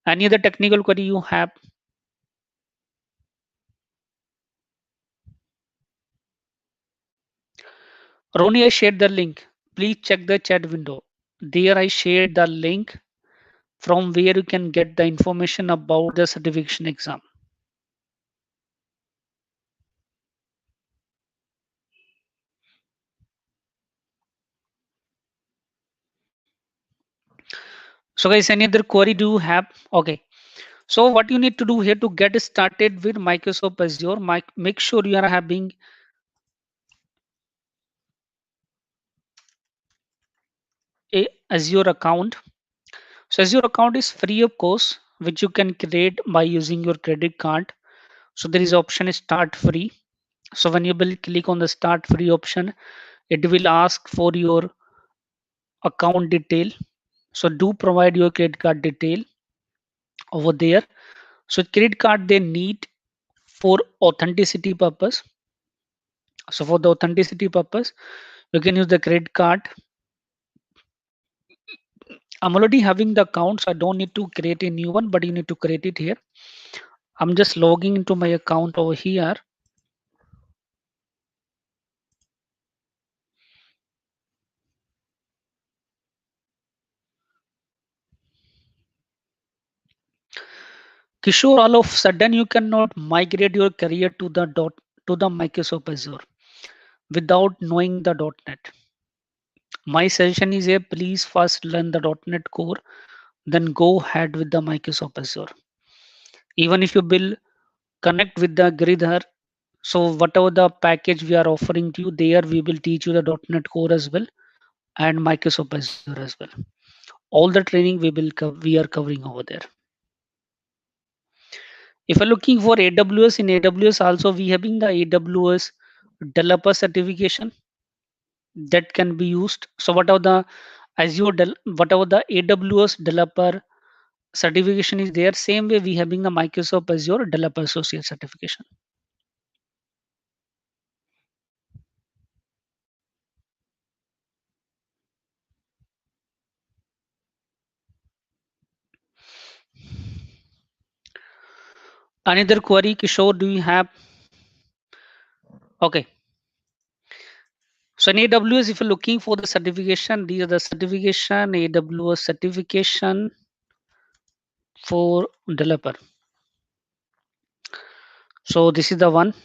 Any other technical query you have? Ronnie, I shared the link. Please check the chat window. There I shared the link from where you can get the information about the certification exam. So guys, any other query do you have? Okay. So what you need to do here to get started with Microsoft Azure, make sure you are having a Azure account. So Azure account is free of course, which you can create by using your credit card. So there is option start free. So when you will click on the start free option, it will ask for your account detail. So do provide your credit card detail over there. So credit card they need for authenticity purpose. So for the authenticity purpose, you can use the credit card. I'm already having the account, so I don't need to create a new one, but you need to create it here. I'm just logging into my account over here. Kishore, all of a sudden you cannot migrate your career to the Microsoft Azure without knowing the .NET. My suggestion is here, please first learn the .NET core, then go ahead with the Microsoft Azure. Even if you will connect with the Giridhar, so whatever the package we are offering to you, there we will teach you the .NET core as well and Microsoft Azure as well. All the training we are covering over there. If you're looking for AWS, in AWS also we having the AWS developer certification that can be used. So whatever the whatever the AWS developer certification is there, same way we having the Microsoft Azure developer associate certification. Another query, Kishore, do you have? Okay. So in AWS, if you're looking for the certification, these are the certification, AWS certification for developer. So this is the one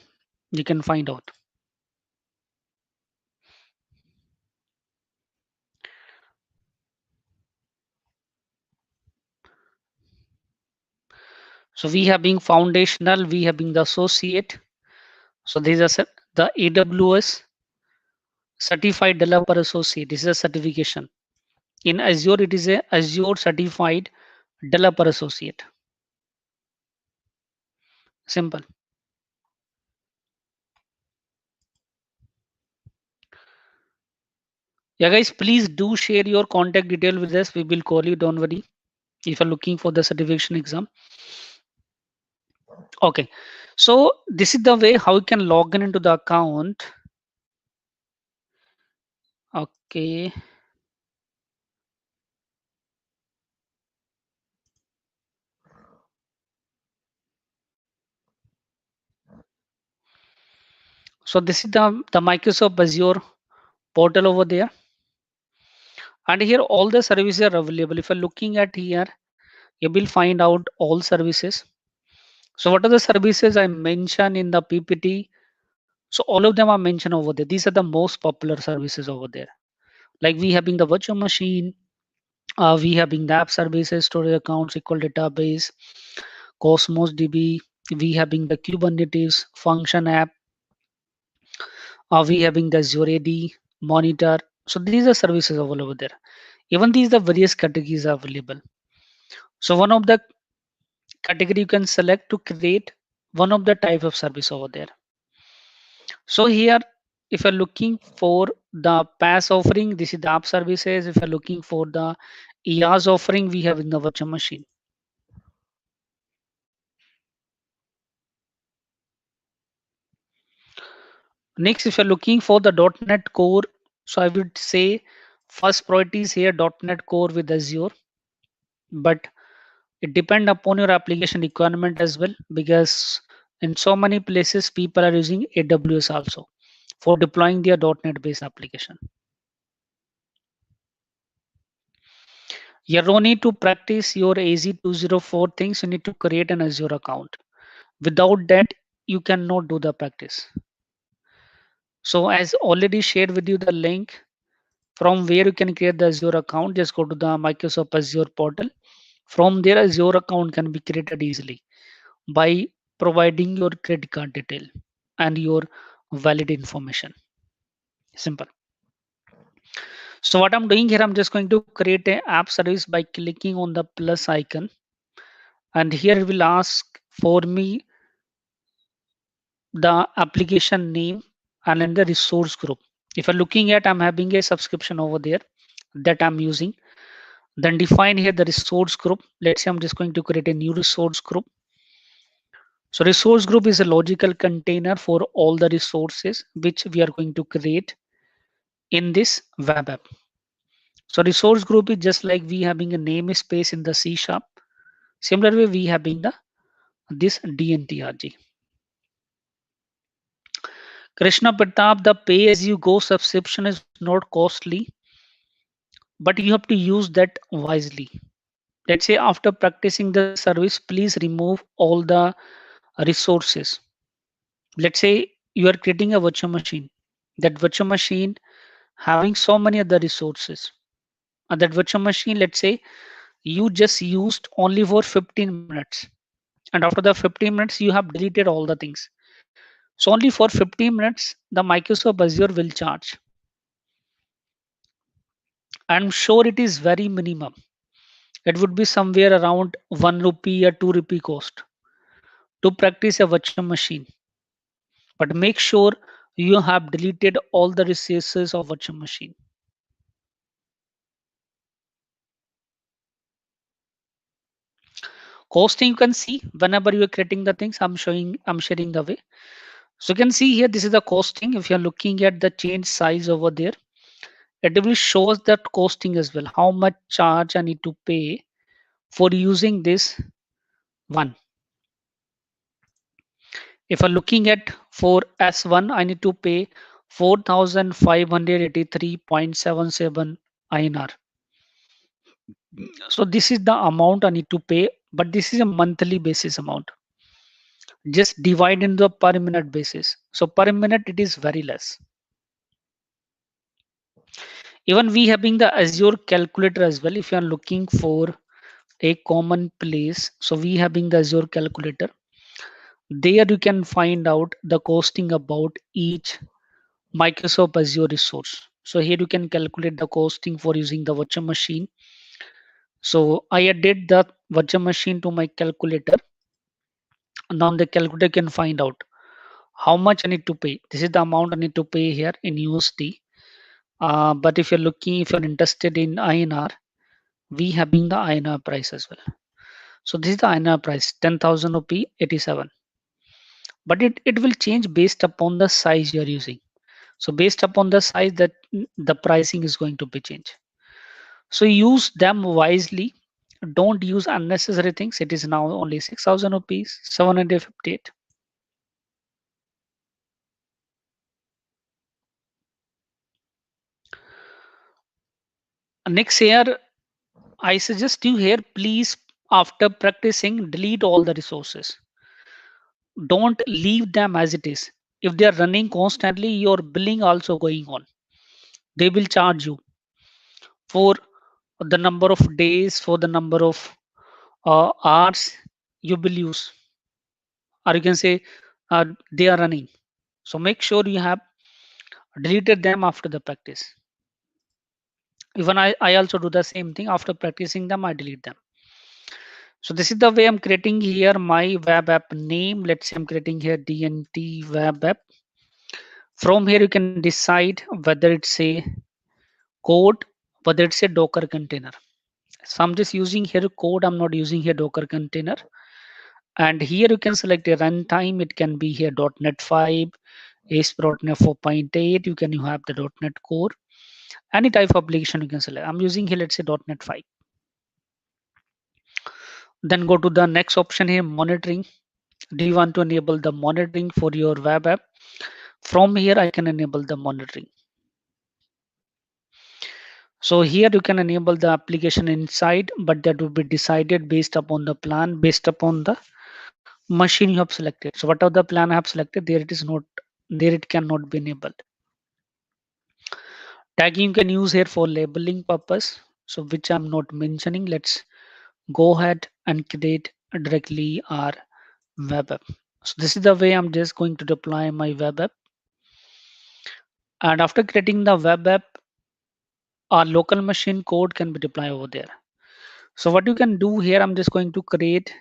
you can find out. So we have being foundational, we have been the associate. So these are the AWS certified developer associate. This is a certification. In Azure, it is a Azure certified developer associate. Simple. Yeah, guys, please do share your contact detail with us. We will call you. Don't worry. If you're looking for the certification exam. Okay. So this is the way how you can log in into the account. Okay. So this is the Microsoft Azure portal over there. And here all the services are available. If you're looking at here, you will find out all services. So what are the services I mentioned in the PPT? So all of them are mentioned over there. These are the most popular services over there. Like we having the virtual machine, we having the app services, storage accounts, SQL database, Cosmos DB, we having the Kubernetes function app, we having the Azure AD, monitor. So these are services available over there. Even these the various categories are available. So one of the category you can select to create one of the type of service over there. So here, if you're looking for the PaaS offering, this is the app services. If you're looking for the IaaS offering we have in the virtual machine. Next, if you're looking for the .NET Core, so I would say first priority is here .NET Core with Azure, but it depend upon your application requirement as well, because in so many places people are using AWS also for deploying their .NET based application. You don't need to practice your AZ-204 things. You need to create an Azure account. Without that, you cannot do the practice. So as already shared with you the link from where you can create the Azure account, just go to the Microsoft Azure portal. From there, Azure account can be created easily by providing your credit card detail and your valid information. Simple. So what I'm doing here, I'm just going to create an app service by clicking on the plus icon, and here it will ask for me the application name and then the resource group. If you're looking at, I'm having a subscription over there that I'm using. Then define here the resource group. Let's say I'm just going to create a new resource group. So resource group is a logical container for all the resources which we are going to create in this web app. So resource group is just like we having a namespace in the C sharp. Similar way we having the this DNTRG. Krishna Pratap, the pay as you go subscription is not costly, but you have to use that wisely. Let's say after practicing the service, please remove all the resources. Let's say you are creating a virtual machine. That virtual machine having so many other resources. And that virtual machine, let's say you just used only for 15 minutes. And after the 15 minutes, you have deleted all the things. So only for 15 minutes, the Microsoft Azure will charge. I'm sure it is very minimum. It would be somewhere around 1 rupee or 2 rupee cost to practice a virtual machine. But make sure you have deleted all the resources of virtual machine. Costing you can see whenever you are creating the things. I'm sharing the way. So you can see here, this is the costing. If you're looking at the change size over there, it will show us that costing as well. How much charge I need to pay for using this one. If I'm looking at for S1, I need to pay 4,583.77 INR. So this is the amount I need to pay, but this is a monthly basis amount. Just divide into the per minute basis. So per minute it is very less. Even we having the Azure calculator as well. If you are looking for a common place, so we having the Azure calculator. There you can find out the costing about each Microsoft Azure resource. So here you can calculate the costing for using the virtual machine. So I added the virtual machine to my calculator. Now the calculator can find out how much I need to pay. This is the amount I need to pay here in USD. But if if you're interested in INR, we having the INR price as well. So this is the INR price, 10,000 rupee 87. But it will change based upon the size you're using. So based upon the size, that the pricing is going to be changed. So use them wisely. Don't use unnecessary things. It is now only 6,000 rupees, 758. Next here, I suggest you here, please, after practicing, delete all the resources. Don't leave them as it is. If they are running constantly, your billing also going on. They will charge you for the number of days, for the number of hours you will use, or you can say they are running. So make sure you have deleted them after the practice. Even I also do the same thing. After practicing them, I delete them. So this is the way I'm creating here my web app name. Let's say I'm creating here DNT web app. From here, you can decide whether it's a code, whether it's a Docker container. So I'm just using here code. I'm not using here Docker container. And here you can select a runtime. It can be here .NET 5, ASP.NET 4.8. You have the .NET Core. Any type of application you can select. I'm using here, let's say .NET 5. Then go to the next option here, monitoring. Do you want to enable the monitoring for your web app? From here, I can enable the monitoring. So here you can enable the application inside, but that will be decided based upon the plan, based upon the machine you have selected. So whatever the plan I have selected, there it is not, there it cannot be enabled. Tagging you can use here for labeling purpose. So which I'm not mentioning. Let's go ahead and create directly our web app. So this is the way I'm just going to deploy my web app. And after creating the web app, our local machine code can be deployed over there. So what you can do here, I'm just going to create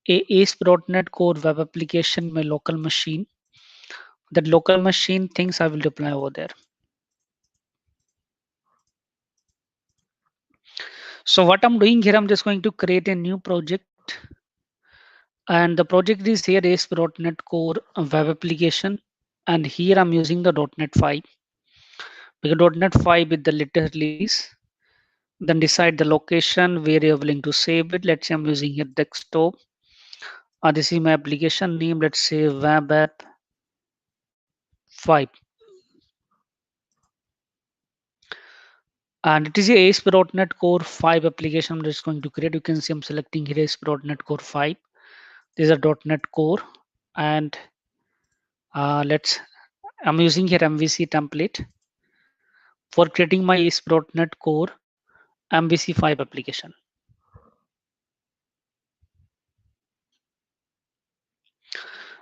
a ASP.NET Core web application in my local machine. That local machine things I will deploy over there. So what I'm doing here, I'm just going to create a new project. And the project is here ASP.NET Core web application. And here I'm using the .NET 5. Because .NET 5 is the latest release. Then decide the location where you're willing to save it. Let's say I'm using here desktop. This is my application name. Let's say web app 5. And it is a ASP.NET Core 5 application I'm just going to create. You can see I'm selecting here ASP.NET Core 5. This is a .NET Core. And I'm using here MVC template for creating my ASP.NET Core MVC 5 application.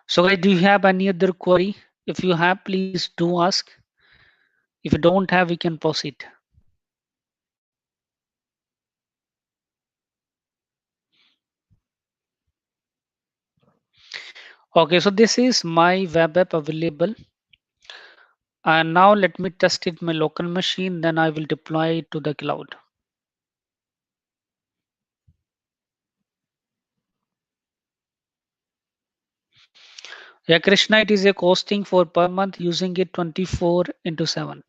So guys, do you have any other query? If you have, please do ask. If you don't have, we can proceed. Okay, so this is my web app available. And now let me test it my local machine, then I will deploy it to the cloud. Yeah, Krishna, it is a costing for per month using it 24/7.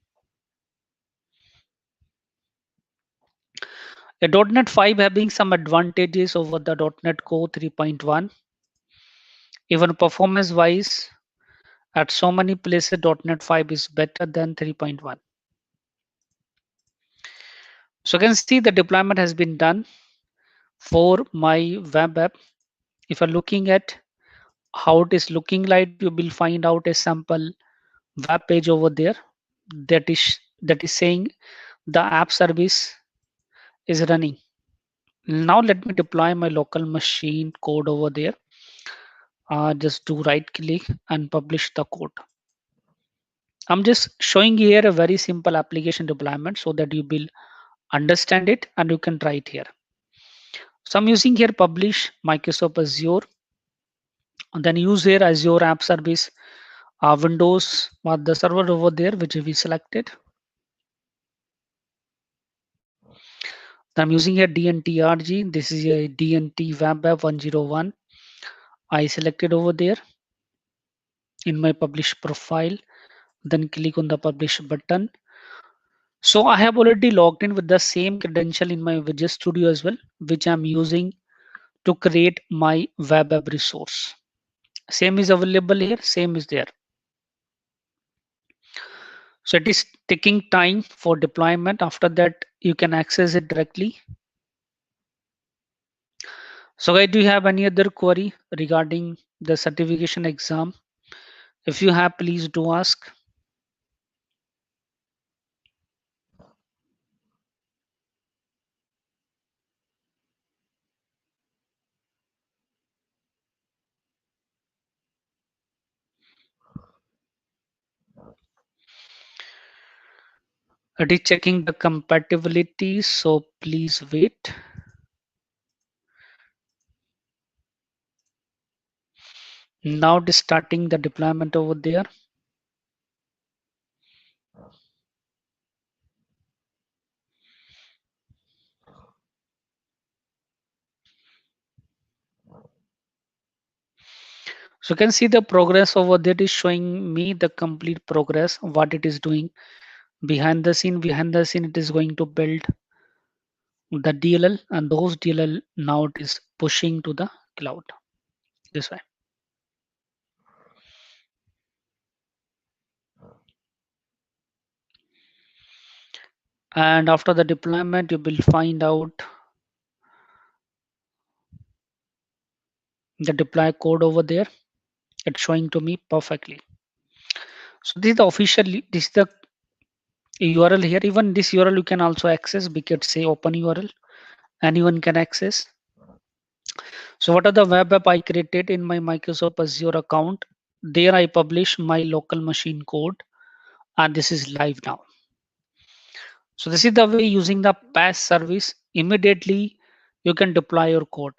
A .NET 5 having some advantages over the .NET Core 3.1. Even performance wise, at so many places, .NET 5 is better than 3.1. So you can see the deployment has been done for my web app. If you're looking at how it is looking like, you will find out a sample web page over there that is saying the app service is running. Now let me deploy my local machine code over there. Just do right click and publish the code. I'm just showing here a very simple application deployment so that you will understand it and you can try it here. So I'm using here publish Microsoft Azure, and then use here Azure App Service, Windows, the server over there which we selected. I'm using here DNTRG. This is a DNT Web App 101. I selected over there in my publish profile. Then click on the publish button. So I have already logged in with the same credential in my Visual Studio as well, which I'm using to create my web app resource. Same is available here, same is there. So it is taking time for deployment. After that, you can access it directly. So guys, do you have any other query regarding the certification exam? If you have, please do ask. It is checking the compatibility, so please wait. Now it is starting the deployment over there. So you can see the progress over there. It is showing me the complete progress, what it is doing behind the scene. Behind the scene, it is going to build the DLL, and those DLL now it is pushing to the cloud this way. And after the deployment, you will find out the deploy code over there. It's showing to me perfectly. So this is the official, this is the URL here. Even this URL you can also access. We could say open URL. Anyone can access. So what are the web app I created in my Microsoft Azure account? There I publish my local machine code, and this is live now. So this is the way using the PaaS service. Immediately you can deploy your code.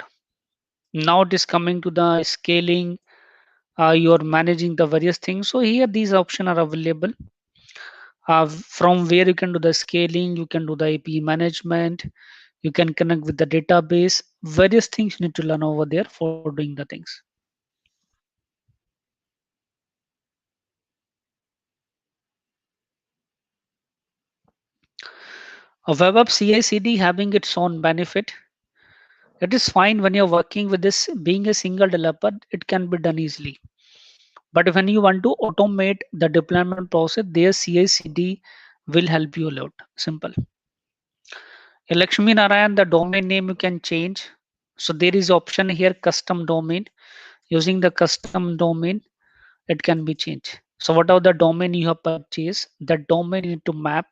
Now it is coming to the scaling. You are managing the various things. So here these options are available. From where you can do the scaling, you can do the API management, you can connect with the database. Various things you need to learn over there for doing the things. A web app CI/CD having its own benefit. It is fine when you're working with this. Being a single developer, it can be done easily. But when you want to automate the deployment process, their CI/CD will help you a lot. Simple. Lakshmi Narayan, the domain name you can change. So there is option here, custom domain. Using the custom domain, it can be changed. So whatever the domain you have purchased, that domain you need to map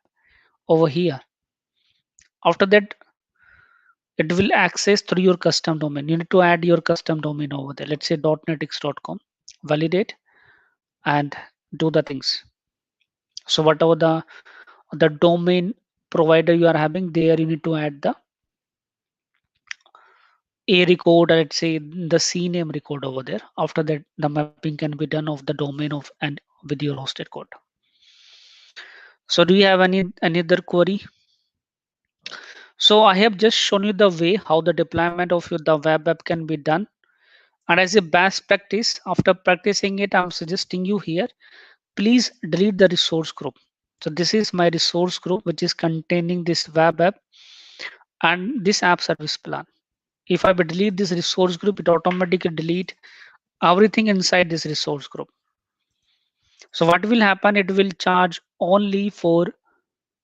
over here. After that, it will access through your custom domain. You need to add your custom domain over there. Let's say .netx.com. Validate and do the things. So whatever the domain provider you are having, there you need to add the A record, let's say the C name record over there. After that, the mapping can be done of the domain of and with your hosted code. So do you have any other query? So I have just shown you the way how the deployment of the web app can be done. And as a best practice, after practicing it, I'm suggesting you here, please delete the resource group. So this is my resource group, which is containing this web app and this app service plan. If I would delete this resource group, it automatically delete everything inside this resource group. So what will happen? It will charge only for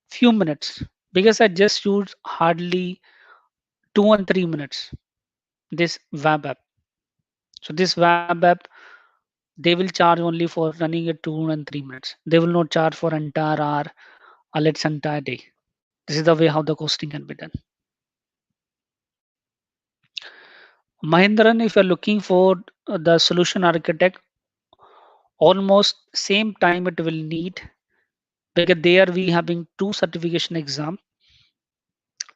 few minutes because I just used hardly 2 and 3 minutes this web app. So this web app, they will charge only for running it 2 and 3 minutes. They will not charge for entire hour or let's entire day. This is the way how the costing can be done. Mahindran, if you're looking for the solution architect, almost same time it will need because there we having 2 certification exam.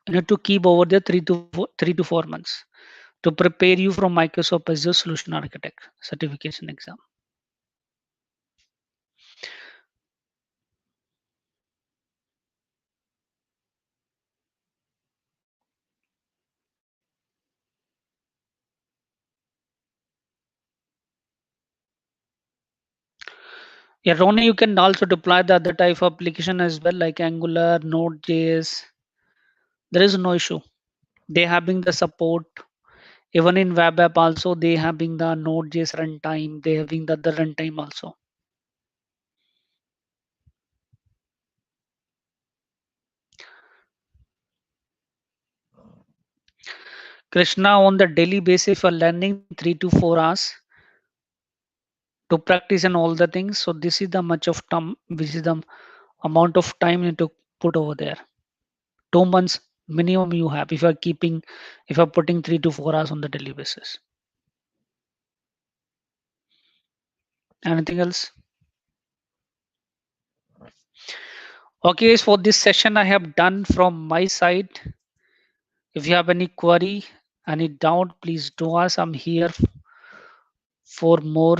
You need to keep over there 3 to 4 months to prepare you from Microsoft Azure Solution Architect certification exam. Yeah, Ronnie, you can also deploy the other type of application as well, like Angular, Node.js. There is no issue. They having the support. Even in web app also, they having the Node.js runtime. They having the other runtime also. Krishna, on the daily basis, for learning 3 to 4 hours to practice and all the things. So this is the much of time, which is the amount of time you need to put over there. 2 months minimum you have if you're putting 3 to 4 hours on the daily basis. Anything else? Okay, so for this session I have done from my side. If you have any query, any doubt, please do ask. I'm here for more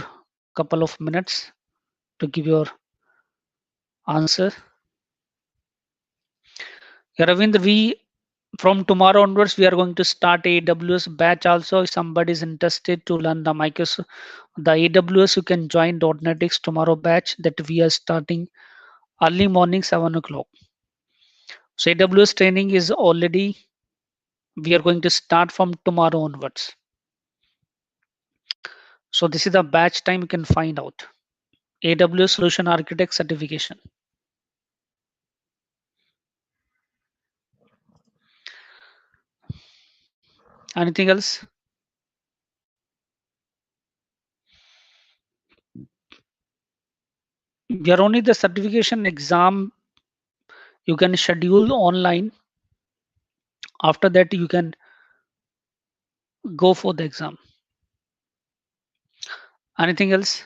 couple of minutes to give your answer. Yeah, Ravindra, From tomorrow onwards, we are going to start AWS batch also. If somebody is interested to learn the Microsoft, the AWS, you can join .NET tomorrow batch that we are starting early morning 7 o'clock. So AWS training is already, we are going to start from tomorrow onwards. So this is the batch time you can find out. AWS Solution Architect certification. Anything else? We are only the certification exam you can schedule online. After that, you can go for the exam. Anything else?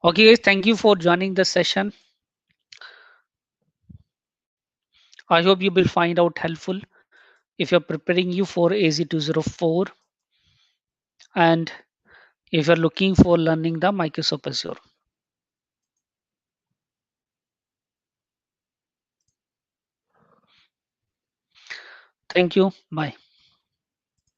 Okay, guys, thank you for joining the session. I hope you will find out helpful if you're preparing you for AZ-204 and if you're looking for learning the Microsoft Azure. Thank you. Bye.